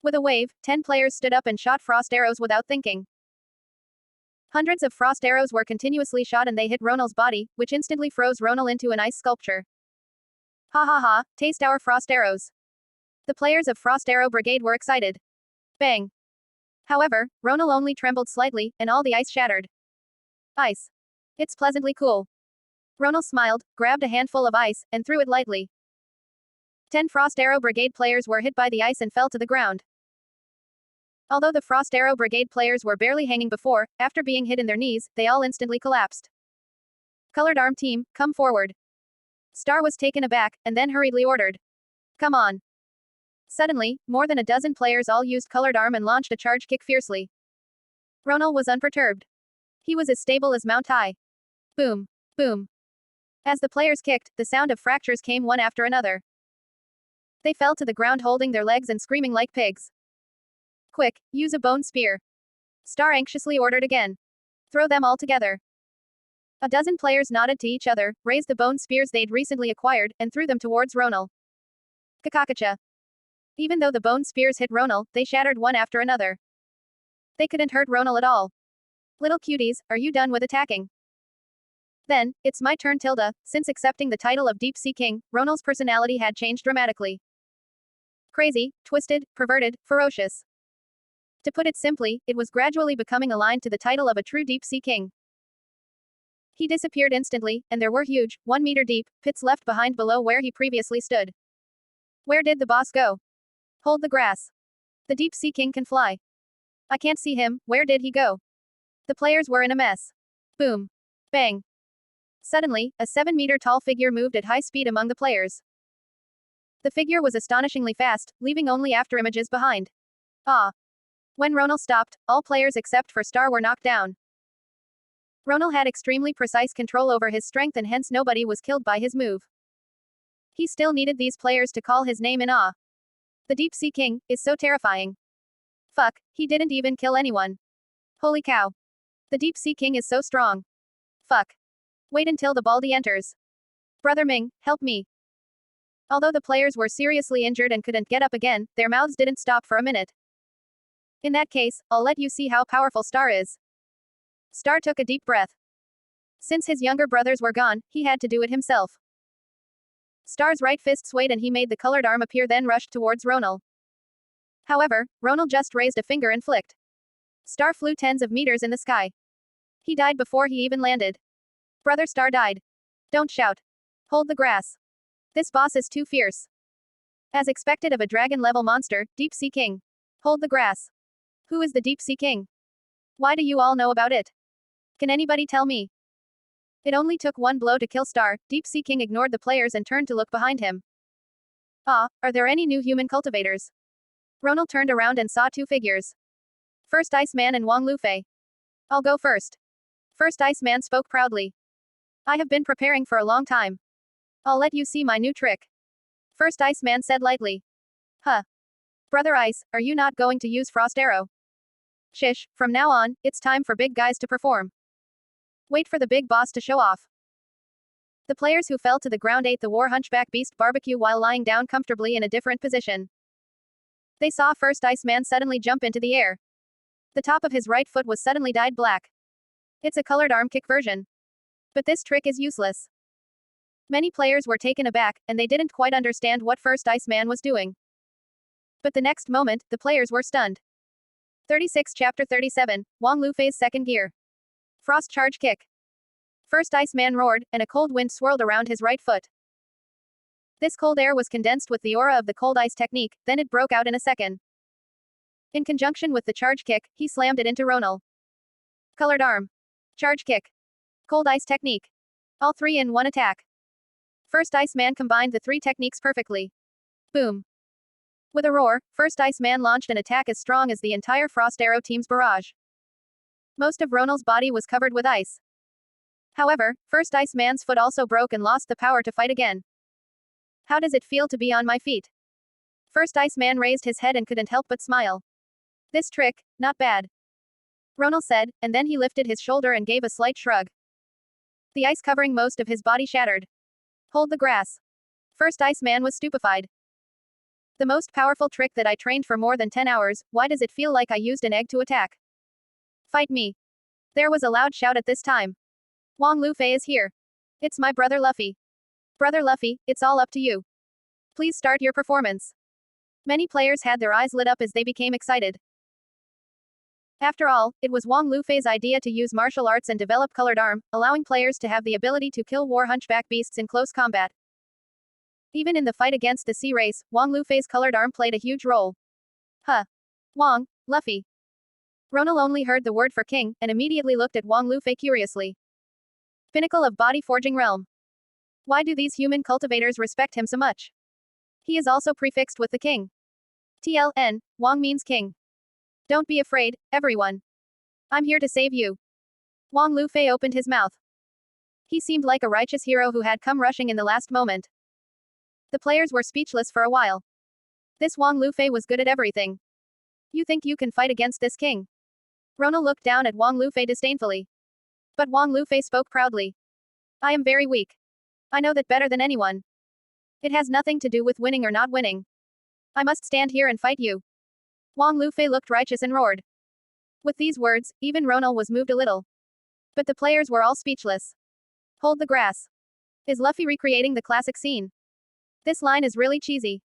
Speaker 1: With a wave, 10 players stood up and shot frost arrows without thinking. Hundreds of frost arrows were continuously shot and they hit Ronal's body, which instantly froze Ronal into an ice sculpture. Ha ha ha, taste our frost arrows. The players of Frost Arrow Brigade were excited. Bang. However, Ronal only trembled slightly, and all the ice shattered. Ice. It's pleasantly cool. Ronal smiled, grabbed a handful of ice, and threw it lightly. 10 Frost Arrow Brigade players were hit by the ice and fell to the ground. Although the Frost Arrow Brigade players were barely hanging before, after being hit in their knees, they all instantly collapsed. Colored Arm team, come forward. Star was taken aback, and then hurriedly ordered. Come on. Suddenly, more than a dozen players all used Colored Arm and launched a charge kick fiercely. Ronal was unperturbed. He was as stable as Mount High. Boom. Boom. As the players kicked, the sound of fractures came one after another. They fell to the ground holding their legs and screaming like pigs. Quick, use a bone spear. Star anxiously ordered again. Throw them all together. A dozen players nodded to each other, raised the bone spears they'd recently acquired, and threw them towards Ronal. Kakakacha. Even though the bone spears hit Ronal, they shattered one after another. They couldn't hurt Ronal at all. Little cuties, are you done with attacking? Then, it's my turn Tilda. Since accepting the title of Deep Sea King, Ronal's personality had changed dramatically. Crazy, twisted, perverted, ferocious. To put it simply, it was gradually becoming aligned to the title of a true Deep Sea King. He disappeared instantly, and there were huge, 1 meter deep, pits left behind below where he previously stood. Where did the boss go? Hold the grass. The Deep Sea King can fly. I can't see him, where did he go? The players were in a mess. Boom. Bang. Suddenly, a 7-meter tall figure moved at high speed among the players. The figure was astonishingly fast, leaving only after images behind. Ah. When Ronal stopped, all players except for Star were knocked down. Ronal had extremely precise control over his strength and hence nobody was killed by his move. He still needed these players to call his name in awe. The Deep Sea King is so terrifying. Fuck, he didn't even kill anyone. Holy cow. The Deep Sea King is so strong. Fuck. Wait until the Baldy enters. Brother Ming, help me. Although the players were seriously injured and couldn't get up again, their mouths didn't stop for a minute. In that case, I'll let you see how powerful Star is. Star took a deep breath. Since his younger brothers were gone, he had to do it himself. Star's right fist swayed and he made the colored arm appear then rushed towards Ronal. However, Ronal just raised a finger and flicked. Star flew tens of meters in the sky. He died before he even landed. Brother Star died. Don't shout. Hold the grass. This boss is too fierce. As expected of a dragon-level monster, Deep Sea King. Hold the grass. Who is the Deep Sea King? Why do you all know about it? Can anybody tell me? It only took one blow to kill Star. Deep Sea King ignored the players and turned to look behind him. Ah, are there any new human cultivators? Ronal turned around and saw 2 figures. First Iceman and Wang Lufei. I'll go first. First Iceman spoke proudly. I have been preparing for a long time. I'll let you see my new trick. First Iceman said lightly. Huh. Brother Ice, are you not going to use Frost Arrow? Shish, from now on, it's time for big guys to perform. Wait for the big boss to show off. The players who fell to the ground ate the War Hunchback Beast barbecue while lying down comfortably in a different position. They saw First Iceman suddenly jump into the air. The top of his right foot was suddenly dyed black. It's a colored arm kick version. But this trick is useless. Many players were taken aback, and they didn't quite understand what First Iceman was doing. But the next moment, the players were stunned. 36 Chapter 37, Wang Lufei's second gear. Frost charge kick. First Iceman roared, and a cold wind swirled around his right foot. This cold air was condensed with the aura of the cold ice technique, then it broke out in a second. In conjunction with the charge kick, he slammed it into Ronal. Colored arm. Charge kick. Cold ice technique. All 3 in one attack. First Iceman combined the 3 techniques perfectly. Boom. With a roar, First Iceman launched an attack as strong as the entire Frost Arrow team's barrage. Most of Ronal's body was covered with ice. However, First Iceman's foot also broke and lost the power to fight again. How does it feel to be on my feet? First Iceman raised his head and couldn't help but smile. This trick, not bad. Ronal said, and then he lifted his shoulder and gave a slight shrug. The ice covering most of his body shattered. Hold the grass. First Iceman was stupefied. The most powerful trick that I trained for more than 10 hours, why does it feel like I used an egg to attack? Fight me. There was a loud shout at this time. Wang Lufei is here. It's my brother Luffy. Brother Luffy, it's all up to you. Please start your performance. Many players had their eyes lit up as they became excited. After all, it was Wang Lufei's idea to use martial arts and develop colored arm, allowing players to have the ability to kill war hunchback beasts in close combat. Even in the fight against the sea race, Wang Lufei's colored arm played a huge role. Huh. Wang, Luffy. Ronald only heard the word for king, and immediately looked at Wang Lufei curiously. Pinnacle of body forging realm. Why do these human cultivators respect him so much? He is also prefixed with the king. TLN, Wang means king. Don't be afraid, everyone. I'm here to save you. Wang Lufei opened his mouth. He seemed like a righteous hero who had come rushing in the last moment. The players were speechless for a while. This Wang Lufei was good at everything. You think you can fight against this king? Ronald looked down at Wang Lufei disdainfully. But Wang Lufei spoke proudly. I am very weak. I know that better than anyone. It has nothing to do with winning or not winning. I must stand here and fight you. Wang Lufei looked righteous and roared. With these words, even Ronald was moved a little. But the players were all speechless. Hold the grass. Is Luffy recreating the classic scene? This line is really cheesy.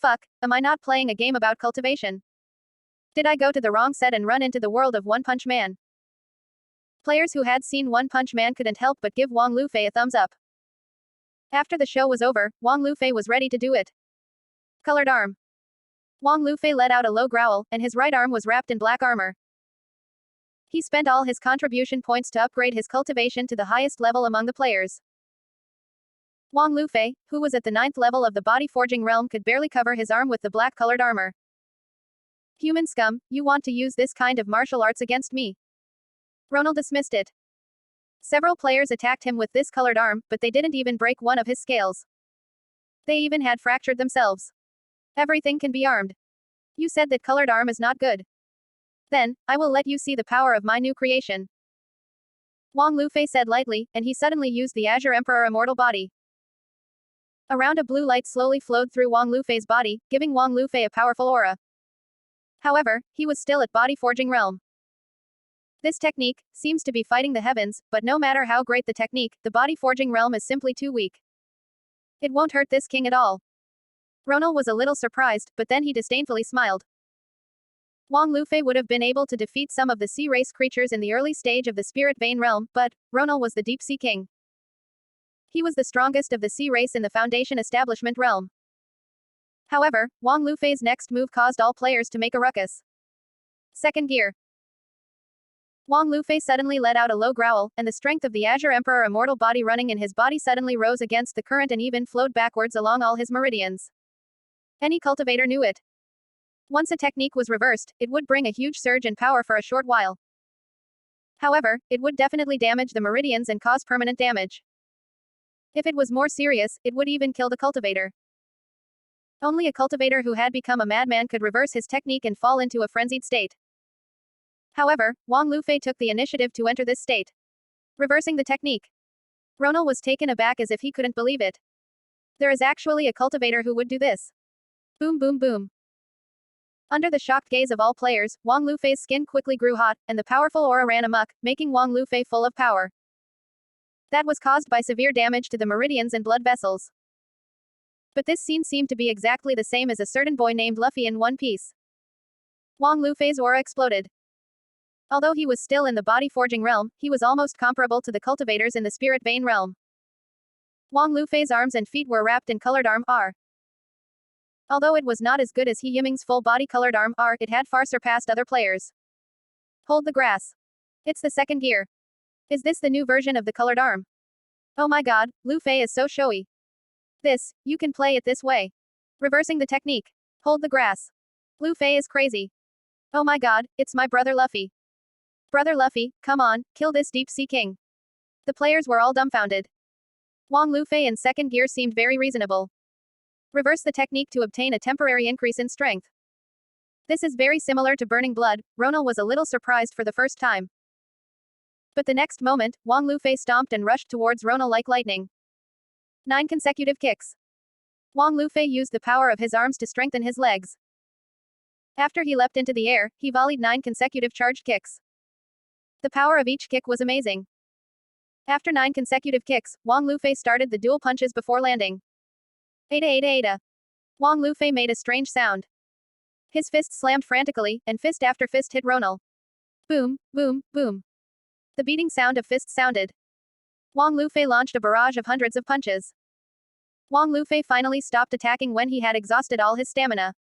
Speaker 1: Fuck, am I not playing a game about cultivation? Did I go to the wrong set and run into the world of One Punch Man? Players who had seen One Punch Man couldn't help but give Wang Lufei a thumbs up. After the show was over, Wang Lufei was ready to do it. Colored arm. Wang Lufei let out a low growl, and his right arm was wrapped in black armor. He spent all his contribution points to upgrade his cultivation to the highest level among the players. Wang Lufei, who was at the 9th level of the body forging realm, could barely cover his arm with the black colored armor. Human scum, you want to use this kind of martial arts against me? Ronald dismissed it. Several players attacked him with this colored arm, but they didn't even break one of his scales. They even had fractured themselves. Everything can be armed. You said that colored arm is not good. Then, I will let you see the power of my new creation. Wang Lufei said lightly, and he suddenly used the Azure Emperor Immortal Body. Around a blue light slowly flowed through Wang Lufei's body, giving Wang Lufei a powerful aura. However, he was still at body forging realm. This technique seems to be fighting the heavens, but no matter how great the technique, the body forging realm is simply too weak. It won't hurt this king at all. Ronald was a little surprised, but then he disdainfully smiled. Wang Lufei would have been able to defeat some of the sea race creatures in the early stage of the spirit vein realm, but Ronald was the deep sea king. He was the strongest of the sea race in the Foundation establishment realm. However, Wang Lufei's next move caused all players to make a ruckus. Second gear. Wang Lufei suddenly let out a low growl, and the strength of the Azure Emperor Immortal Body running in his body suddenly rose against the current and even flowed backwards along all his meridians. Any cultivator knew it. Once a technique was reversed, it would bring a huge surge in power for a short while. However, it would definitely damage the meridians and cause permanent damage. If it was more serious, it would even kill the cultivator. Only a cultivator who had become a madman could reverse his technique and fall into a frenzied state. However, Wang Lufei took the initiative to enter this state. Reversing the technique. Ronald was taken aback as if he couldn't believe it. There is actually a cultivator who would do this. Boom boom boom. Under the shocked gaze of all players, Wang Lufei's skin quickly grew hot, and the powerful aura ran amok, making Wang Lufei full of power. That was caused by severe damage to the meridians and blood vessels. But this scene seemed to be exactly the same as a certain boy named Luffy in One Piece. Wang Lufei's aura exploded. Although he was still in the body forging realm, he was almost comparable to the cultivators in the spirit vein realm. Wang Lufei's arms and feet were wrapped in colored arm R. Although it was not as good as Yiming's full body colored arm R, it had far surpassed other players. Hold the grass. It's the second gear. Is this the new version of the colored arm? Oh my god, Lufei is so showy. You can play it this way. Reversing the technique. Hold the grass. Lufei is crazy. Oh my god, it's my brother Luffy. Brother Luffy, come on, kill this deep sea king. The players were all dumbfounded. Wang Lufei in second gear seemed very reasonable. Reverse the technique to obtain a temporary increase in strength. This is very similar to burning blood. Ronald was a little surprised for the first time. But the next moment, Wang Lufei stomped and rushed towards Ronald like lightning. 9 consecutive kicks. Wang Lufei used the power of his arms to strengthen his legs. After he leapt into the air, he volleyed 9 consecutive charged kicks. The power of each kick was amazing. After 9 consecutive kicks, Wang Lufei started the dual punches before landing. Ada ada ada. Wang Lufei made a strange sound. His fist slammed frantically, and fist after fist hit Ronald. Boom, boom, boom. The beating sound of fists sounded. Wang Lufei launched a barrage of hundreds of punches. Wang Lufei finally stopped attacking when he had exhausted all his stamina.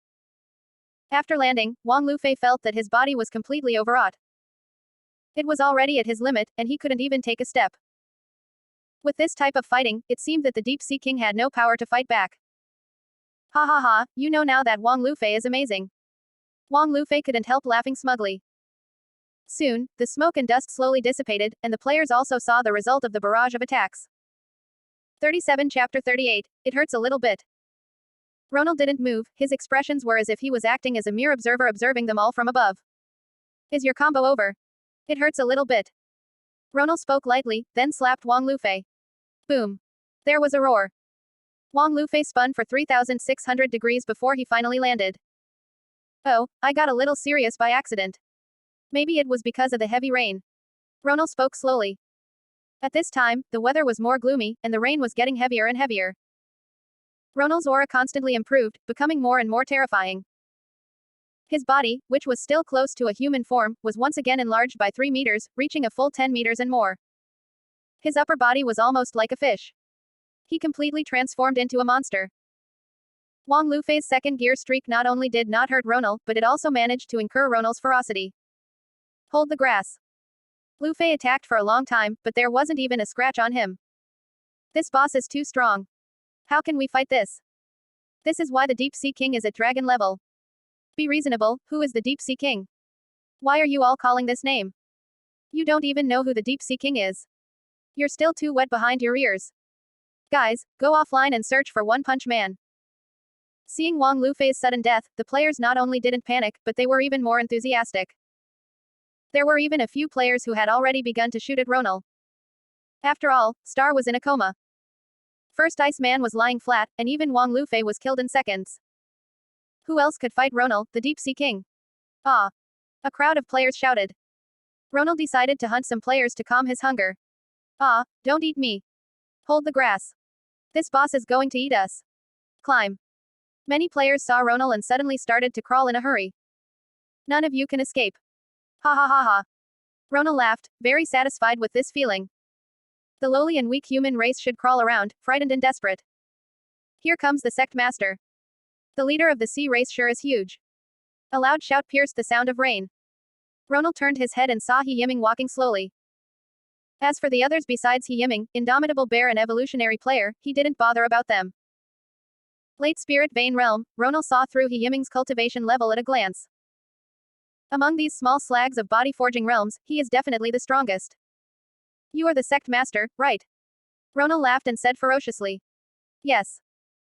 Speaker 1: After landing, Wang Lufei felt that his body was completely overwrought. It was already at his limit, and he couldn't even take a step. With this type of fighting, it seemed that the Deep Sea King had no power to fight back. Ha ha ha, you know now that Wang Lufei is amazing. Wang Lufei couldn't help laughing smugly. Soon, the smoke and dust slowly dissipated, and the players also saw the result of the barrage of attacks. 37 Chapter 38. It hurts a little bit. Ronald didn't move, his expressions were as if he was acting as a mere observer observing them all from above. Is your combo over? It hurts a little bit. Ronald spoke lightly, then slapped Wang Lufei. Boom. There was a roar. Wang Lufei spun for 3,600 degrees before he finally landed. Oh, I got a little serious by accident. Maybe it was because of the heavy rain. Ronald spoke slowly. At this time, the weather was more gloomy, and the rain was getting heavier and heavier. Ronald's aura constantly improved, becoming more and more terrifying. His body, which was still close to a human form, was once again enlarged by 3 meters, reaching a full 10 meters and more. His upper body was almost like a fish. He completely transformed into a monster. Wang Lufei's second gear streak not only did not hurt Ronald, but it also managed to incur Ronald's ferocity. Hold the grass. Lufei attacked for a long time, but there wasn't even a scratch on him. This boss is too strong. How can we fight this? This is why the Deep Sea King is at dragon level. Be reasonable, who is the Deep Sea King? Why are you all calling this name? You don't even know who the Deep Sea King is. You're still too wet behind your ears. Guys, go offline and search for One Punch Man. Seeing Wang Lufei's sudden death, the players not only didn't panic, but they were even more enthusiastic. There were even a few players who had already begun to shoot at Ronald. After all, Star was in a coma. First Iceman was lying flat, and even Wang Lufei was killed in seconds. Who else could fight Ronald, the Deep Sea King? Ah! A crowd of players shouted. Ronald decided to hunt some players to calm his hunger. Ah, don't eat me. Hold the grass. This boss is going to eat us. Climb. Many players saw Ronald and suddenly started to crawl in a hurry. None of you can escape. Ha ha ha ha. Ronald laughed, very satisfied with this feeling. The lowly and weak human race should crawl around, frightened and desperate. Here comes the Sect Master. The leader of the sea race sure is huge. A loud shout pierced the sound of rain. Ronald turned his head and saw Yiming walking slowly. As for the others besides Yiming, Indomitable Bear and Evolutionary Player, he didn't bother about them. Late Spirit Vein Realm, Ronald saw through Yiming's cultivation level at a glance. Among these small slags of body-forging realms, he is definitely the strongest. You are the Sect Master, right? Ronald laughed and said ferociously. Yes.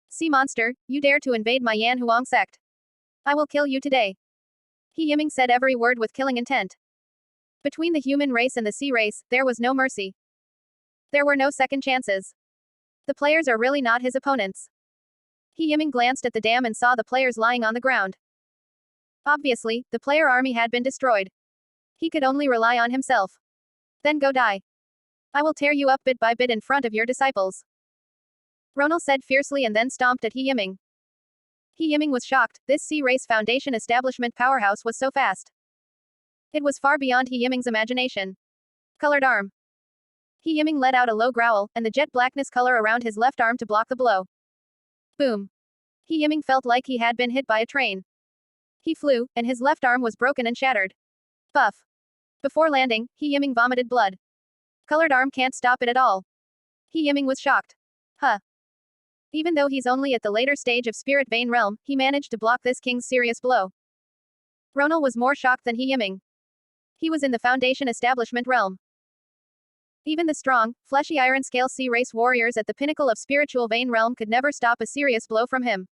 Speaker 1: Sea monster, you dare to invade my Xuanhuan sect. I will kill you today. Yiming said every word with killing intent. Between the human race and the sea race, there was no mercy. There were no second chances. The players are really not his opponents. Yiming glanced at the dam and saw the players lying on the ground. Obviously, the player army had been destroyed. He could only rely on himself. Then go die. I will tear you up bit by bit in front of your disciples. Ronald said fiercely and then stomped at Yiming. Yiming was shocked, this Sea Race Foundation establishment powerhouse was so fast. It was far beyond Yiming's imagination. Colored arm. Yiming let out a low growl, and the jet blackness color around his left arm to block the blow. Boom. Yiming felt like he had been hit by a train. He flew, and his left arm was broken and shattered. Buff. Before landing, Yiming vomited blood. Colored arm can't stop it at all. Yiming was shocked. Huh. Even though he's only at the later stage of Spirit Vein Realm, he managed to block this king's serious blow. Ronald was more shocked than Yiming. He was in the Foundation Establishment realm. Even the strong, fleshy Iron Scale Sea Race warriors at the pinnacle of Spiritual Vein Realm could never stop a serious blow from him.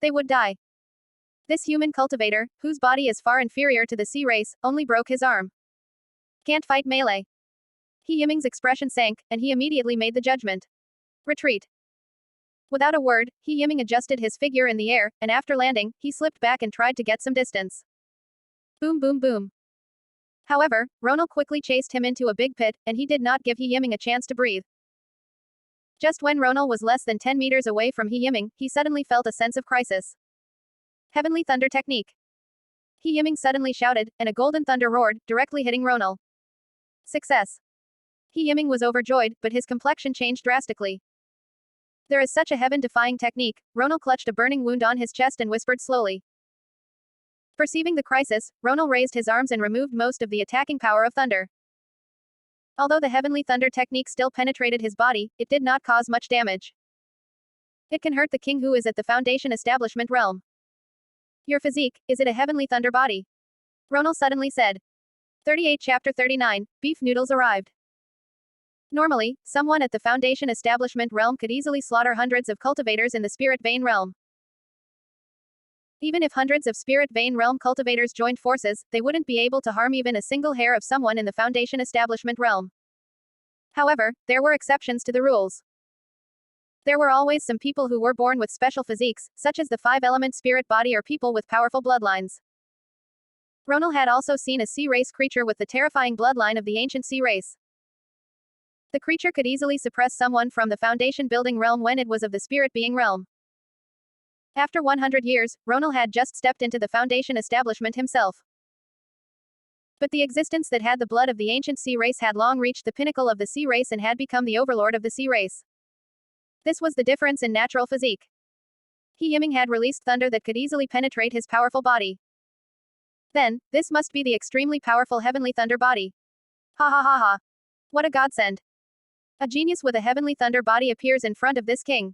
Speaker 1: They would die. This human cultivator, whose body is far inferior to the Sea Race, only broke his arm. Can't fight melee. Yiming's expression sank, and he immediately made the judgment. Retreat. Without a word, Yiming adjusted his figure in the air, and after landing, he slipped back and tried to get some distance. Boom boom boom. However, Ronald quickly chased him into a big pit, and he did not give Yiming a chance to breathe. Just when Ronald was less than 10 meters away from Yiming, he suddenly felt a sense of crisis. Heavenly Thunder Technique. Yiming suddenly shouted, and a golden thunder roared, directly hitting Ronal. Success. Yiming was overjoyed, but his complexion changed drastically. There is such a heaven-defying technique. Ronal clutched a burning wound on his chest and whispered slowly. Perceiving the crisis, Ronal raised his arms and removed most of the attacking power of thunder. Although the heavenly thunder technique still penetrated his body, it did not cause much damage. It can hurt the king who is at the Foundation Establishment realm. Your physique, is it a heavenly thunder body? Ronal suddenly said. 38 Chapter 39, Beef Noodles arrived. Normally, someone at the Foundation Establishment realm could easily slaughter hundreds of cultivators in the Spirit Vein realm. Even if hundreds of Spirit Vein realm cultivators joined forces, they wouldn't be able to harm even a single hair of someone in the Foundation Establishment realm. However, there were exceptions to the rules. There were always some people who were born with special physiques, such as the five-element spirit body or people with powerful bloodlines. Ronal had also seen a sea race creature with the terrifying bloodline of the ancient sea race. The creature could easily suppress someone from the Foundation building realm when it was of the spirit being realm. After 100 years, Ronal had just stepped into the Foundation establishment himself. But the existence that had the blood of the ancient sea race had long reached the pinnacle of the sea race and had become the overlord of the sea race. This was the difference in natural physique. Yiming had released thunder that could easily penetrate his powerful body. Then, this must be the extremely powerful heavenly thunder body. Ha ha ha ha. What a godsend. A genius with a heavenly thunder body appears in front of this king.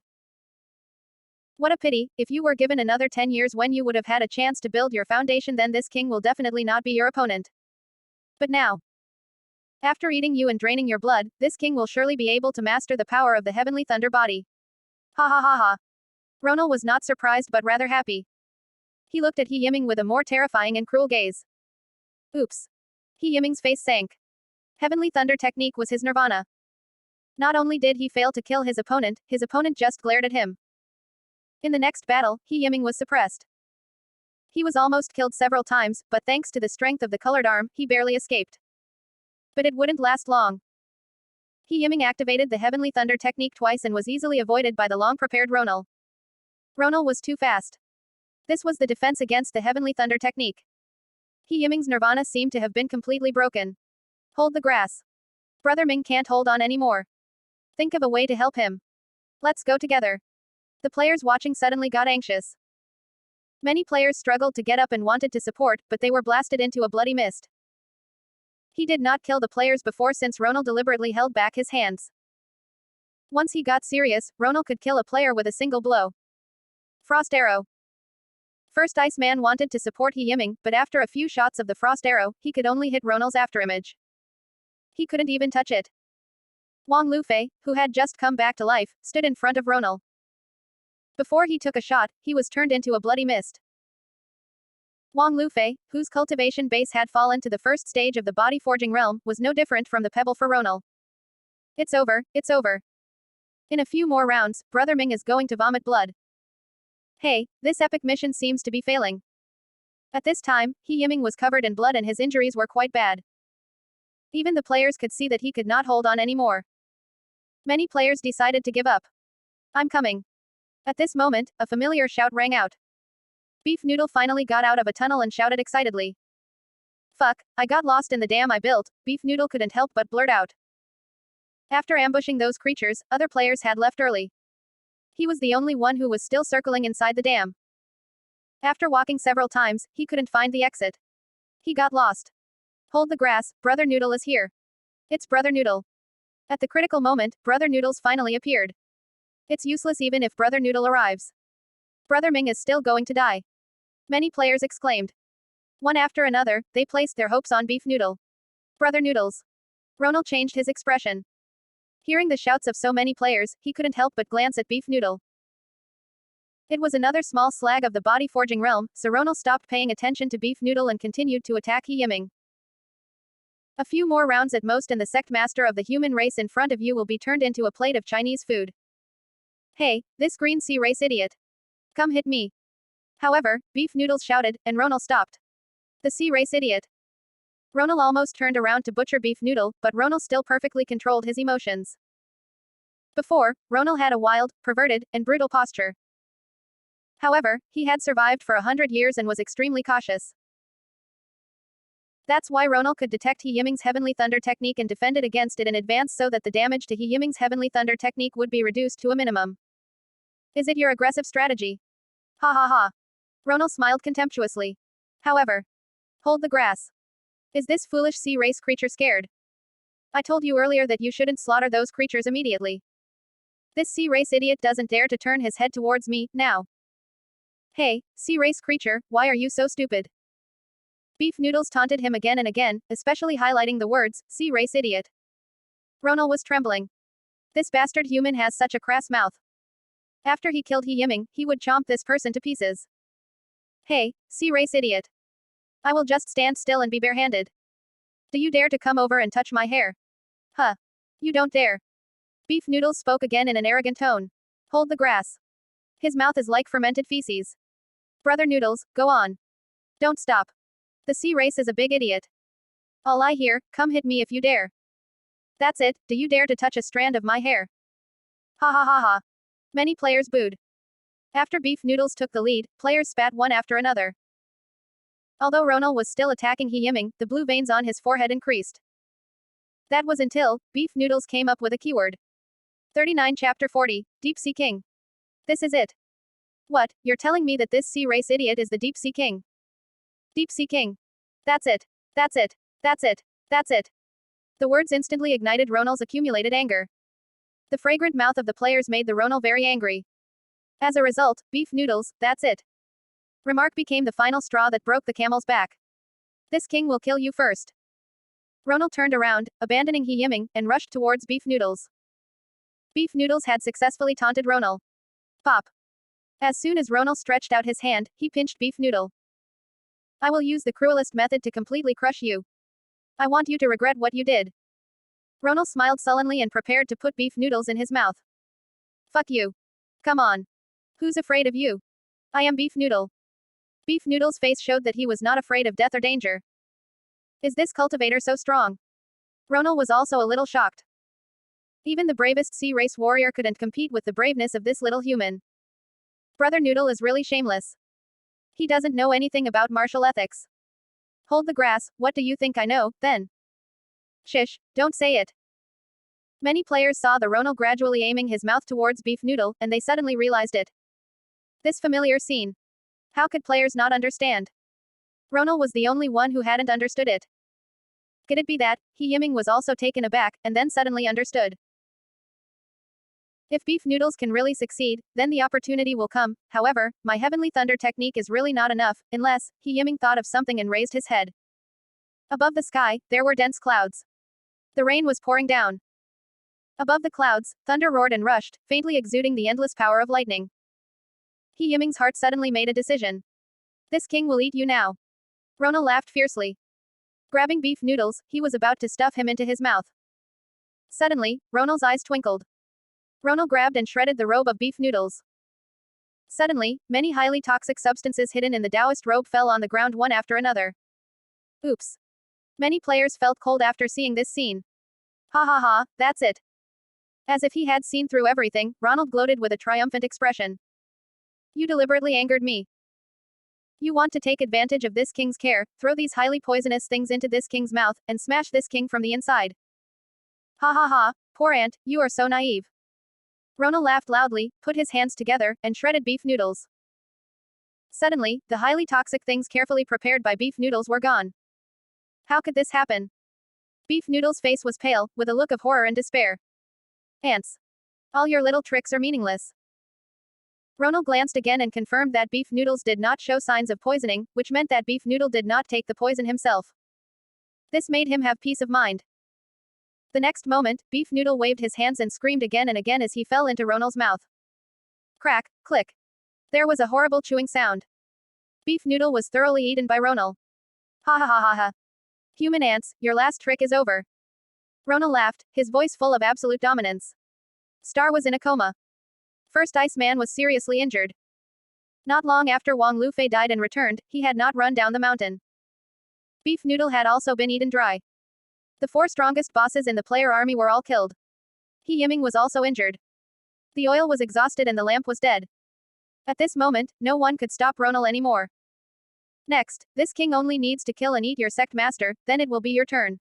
Speaker 1: What a pity, if you were given another 10 years when you would have had a chance to build your foundation, then this king will definitely not be your opponent. But now, after eating you and draining your blood, this king will surely be able to master the power of the heavenly thunder body. Ha ha ha ha. Ronal was not surprised but rather happy. He looked at Yiming with a more terrifying and cruel gaze. Oops. Yiming's face sank. Heavenly thunder technique was his nirvana. Not only did he fail to kill his opponent just glared at him. In the next battle, Yiming was suppressed. He was almost killed several times, but thanks to the strength of the colored arm, he barely escaped. But it wouldn't last long. Yiming activated the heavenly thunder technique twice and was easily avoided by the long-prepared Ronal. Ronal was too fast. This was the defense against the heavenly thunder technique. Yiming's nirvana seemed to have been completely broken. Hold the grass. Brother Ming can't hold on anymore. Think of a way to help him. Let's go together. The players watching suddenly got anxious. Many players struggled to get up and wanted to support, but they were blasted into a bloody mist. He did not kill the players before since Ronal deliberately held back his hands. Once he got serious, Ronal could kill a player with a single blow. Frost arrow. First Iceman wanted to support Yiming, but after a few shots of the frost arrow, he could only hit Ronal's afterimage. He couldn't even touch it. Wang Lufei, who had just come back to life, stood in front of Ronal. Before he took a shot, he was turned into a bloody mist. Wang Lufei, whose cultivation base had fallen to the first stage of the body forging realm, was no different from the pebble for Ronal. It's over, it's over. In a few more rounds, Brother Ming is going to vomit blood. Hey, this epic mission seems to be failing. At this time, Yiming was covered in blood and his injuries were quite bad. Even the players could see that he could not hold on anymore. Many players decided to give up. I'm coming. At this moment, a familiar shout rang out. Beef Noodle finally got out of a tunnel and shouted excitedly. Fuck, I got lost in the dam I built, Beef Noodle couldn't help but blurt out. After ambushing those creatures, other players had left early. He was the only one who was still circling inside the dam. After walking several times, he couldn't find the exit. He got lost. Hold the grass, Brother Noodle is here. It's Brother Noodle. At the critical moment, Brother Noodles finally appeared. It's useless even if Brother Noodle arrives. Brother Ming is still going to die. Many players exclaimed. One after another, they placed their hopes on Beef Noodle. Brother Noodles. Ronal changed his expression. Hearing the shouts of so many players, he couldn't help but glance at Beef Noodle. It was another small slag of the body forging realm, so Ronal stopped paying attention to Beef Noodle and continued to attack Yiming. A few more rounds at most and the Sect Master of the human race in front of you will be turned into a plate of Chinese food. Hey, this green sea race idiot. Come hit me. However, Beef Noodles shouted, and Ronal stopped. The sea race idiot. Ronal almost turned around to butcher Beef Noodle, but Ronal still perfectly controlled his emotions. Before, Ronal had a wild, perverted, and brutal posture. However, he had survived for 100 years and was extremely cautious. That's why Ronald could detect Yiming's heavenly thunder technique and defended against it in advance so that the damage to Yiming's heavenly thunder technique would be reduced to a minimum. Is it your aggressive strategy? Ha ha ha. Ronald smiled contemptuously. However, hold the grass. Is this foolish sea race creature scared? I told you earlier that you shouldn't slaughter those creatures immediately. This sea race idiot doesn't dare to turn his head towards me, now. Hey, sea race creature, why are you so stupid? Beef Noodles taunted him again and again, especially highlighting the words, sea race idiot. Ronald was trembling. This bastard human has such a crass mouth. After he killed Yiming, he would chomp this person to pieces. Hey, sea race idiot. I will just stand still and be barehanded. Do you dare to come over and touch my hair? Huh. You don't dare. Beef Noodles spoke again in an arrogant tone. Hold the grass. His mouth is like fermented feces. Brother Noodles, go on. Don't stop. The sea race is a big idiot. I'll lie here, come hit me if you dare. That's it, do you dare to touch a strand of my hair? Ha ha ha ha. Many players booed. After Beef Noodles took the lead, players spat one after another. Although Ronald was still attacking Yiming, the blue veins on his forehead increased. That was until Beef Noodles came up with a keyword. 39 Chapter 40, Deep Sea King. This is it. What, you're telling me that this sea race idiot is the Deep Sea King? Deep Sea King. That's it. That's it. That's it. That's it. The words instantly ignited Ronald's accumulated anger. The fragrant mouth of the players made the Ronald very angry. As a result, Beef Noodles, that's it. Remark became the final straw that broke the camel's back. This king will kill you first. Ronald turned around, abandoning Yiming, and rushed towards Beef Noodles. Beef Noodles had successfully taunted Ronald. Pop. As soon as Ronald stretched out his hand, he pinched Beef Noodle. I will use the cruelest method to completely crush you. I want you to regret what you did. Ronald smiled sullenly and prepared to put Beef Noodles in his mouth. Fuck you. Come on. Who's afraid of you? I am Beef Noodle. Beef Noodle's face showed that he was not afraid of death or danger. Is this cultivator so strong? Ronald was also a little shocked. Even the bravest sea race warrior couldn't compete with the braveness of this little human. Brother Noodle is really shameless. He doesn't know anything about martial ethics. Hold the grass, what do you think I know, then? Shish, don't say it. Many players saw the Ronald gradually aiming his mouth towards Beef Noodle, and they suddenly realized it. This familiar scene. How could players not understand? Ronald was the only one who hadn't understood it. Could it be that, Yiming was also taken aback, and then suddenly understood? If Beef Noodles can really succeed, then the opportunity will come. However, my heavenly thunder technique is really not enough, unless, Yiming thought of something and raised his head. Above the sky, there were dense clouds. The rain was pouring down. Above the clouds, thunder roared and rushed, faintly exuding the endless power of lightning. Yiming's heart suddenly made a decision. This king will eat you now. Ronald laughed fiercely. Grabbing Beef Noodles, he was about to stuff him into his mouth. Suddenly, Ronald's eyes twinkled. Ronald grabbed and shredded the robe of Beef Noodles. Suddenly, many highly toxic substances hidden in the Taoist robe fell on the ground one after another. Oops. Many players felt cold after seeing this scene. Ha ha ha, that's it. As if he had seen through everything, Ronald gloated with a triumphant expression. You deliberately angered me. You want to take advantage of this king's care, throw these highly poisonous things into this king's mouth, and smash this king from the inside. Ha ha ha, poor ant, you are so naive. Ronald laughed loudly, put his hands together, and shredded Beef Noodles. Suddenly, the highly toxic things carefully prepared by Beef Noodles were gone. How could this happen? Beef Noodles' face was pale, with a look of horror and despair. Ants. All your little tricks are meaningless. Ronald glanced again and confirmed that Beef Noodles did not show signs of poisoning, which meant that Beef Noodle did not take the poison himself. This made him have peace of mind. The next moment, Beef Noodle waved his hands and screamed again and again as he fell into Ronald's mouth. Crack, click. There was a horrible chewing sound. Beef Noodle was thoroughly eaten by Ronald. Ha ha ha ha ha. Human ants, your last trick is over. Ronald laughed, his voice full of absolute dominance. Star was in a coma. First Iceman was seriously injured. Not long after Wang Lufei died and returned, he had not run down the mountain. Beef Noodle had also been eaten dry. The 4 strongest bosses in the player army were all killed. Yiming was also injured. The oil was exhausted and the lamp was dead. At this moment, no one could stop Ronald anymore. Next, this king only needs to kill and eat your sect master, then it will be your turn.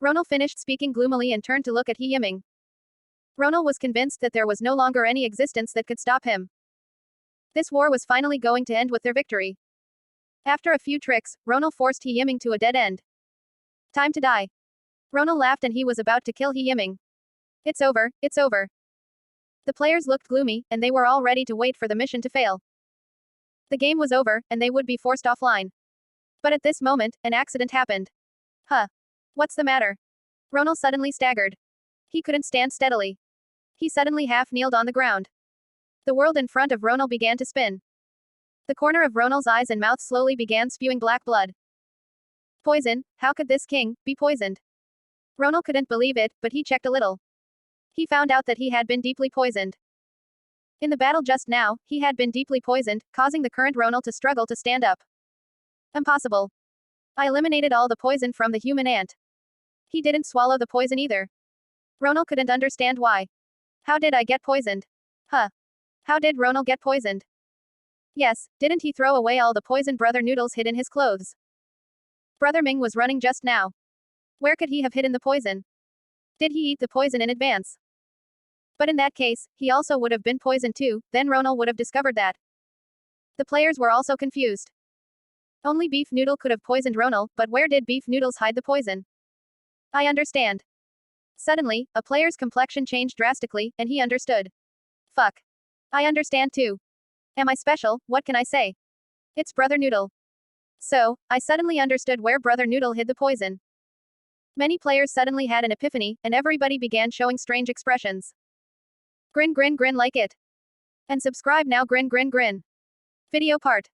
Speaker 1: Ronal finished speaking gloomily and turned to look at Yiming. Ronal was convinced that there was no longer any existence that could stop him. This war was finally going to end with their victory. After a few tricks, Ronal forced Yiming to a dead end. Time to die. Ronal laughed and he was about to kill Yiming. It's over, it's over. The players looked gloomy, and they were all ready to wait for the mission to fail. The game was over, and they would be forced offline. But at this moment, an accident happened. Huh. What's the matter? Ronal suddenly staggered. He couldn't stand steadily. He suddenly half-kneeled on the ground. The world in front of Ronal began to spin. The corner of Ronal's eyes and mouth slowly began spewing black blood. Poison, how could this king be poisoned? Ronal couldn't believe it, but he checked a little. He found out that he had been deeply poisoned. In the battle just now, he had been deeply poisoned, causing the current Ronal to struggle to stand up. Impossible. I eliminated all the poison from the human ant. He didn't swallow the poison either. Ronal couldn't understand why. How did I get poisoned? Huh. How did Ronal get poisoned? Yes, didn't he throw away all the poison Brother Noodles hid in his clothes? Brother Ming was running just now. Where could he have hidden the poison? Did he eat the poison in advance? But in that case, he also would have been poisoned too, then Ronal would have discovered that. The players were also confused. Only Beef Noodle could have poisoned Ronal, but where did Beef Noodles hide the poison? I understand. Suddenly, a player's complexion changed drastically, and he understood. Fuck. I understand too. Am I special, what can I say? It's Brother Noodle. So, I suddenly understood where Brother Noodle hid the poison. Many players suddenly had an epiphany, and everybody began showing strange expressions. Grin grin grin like it. And subscribe now grin grin grin. Video part.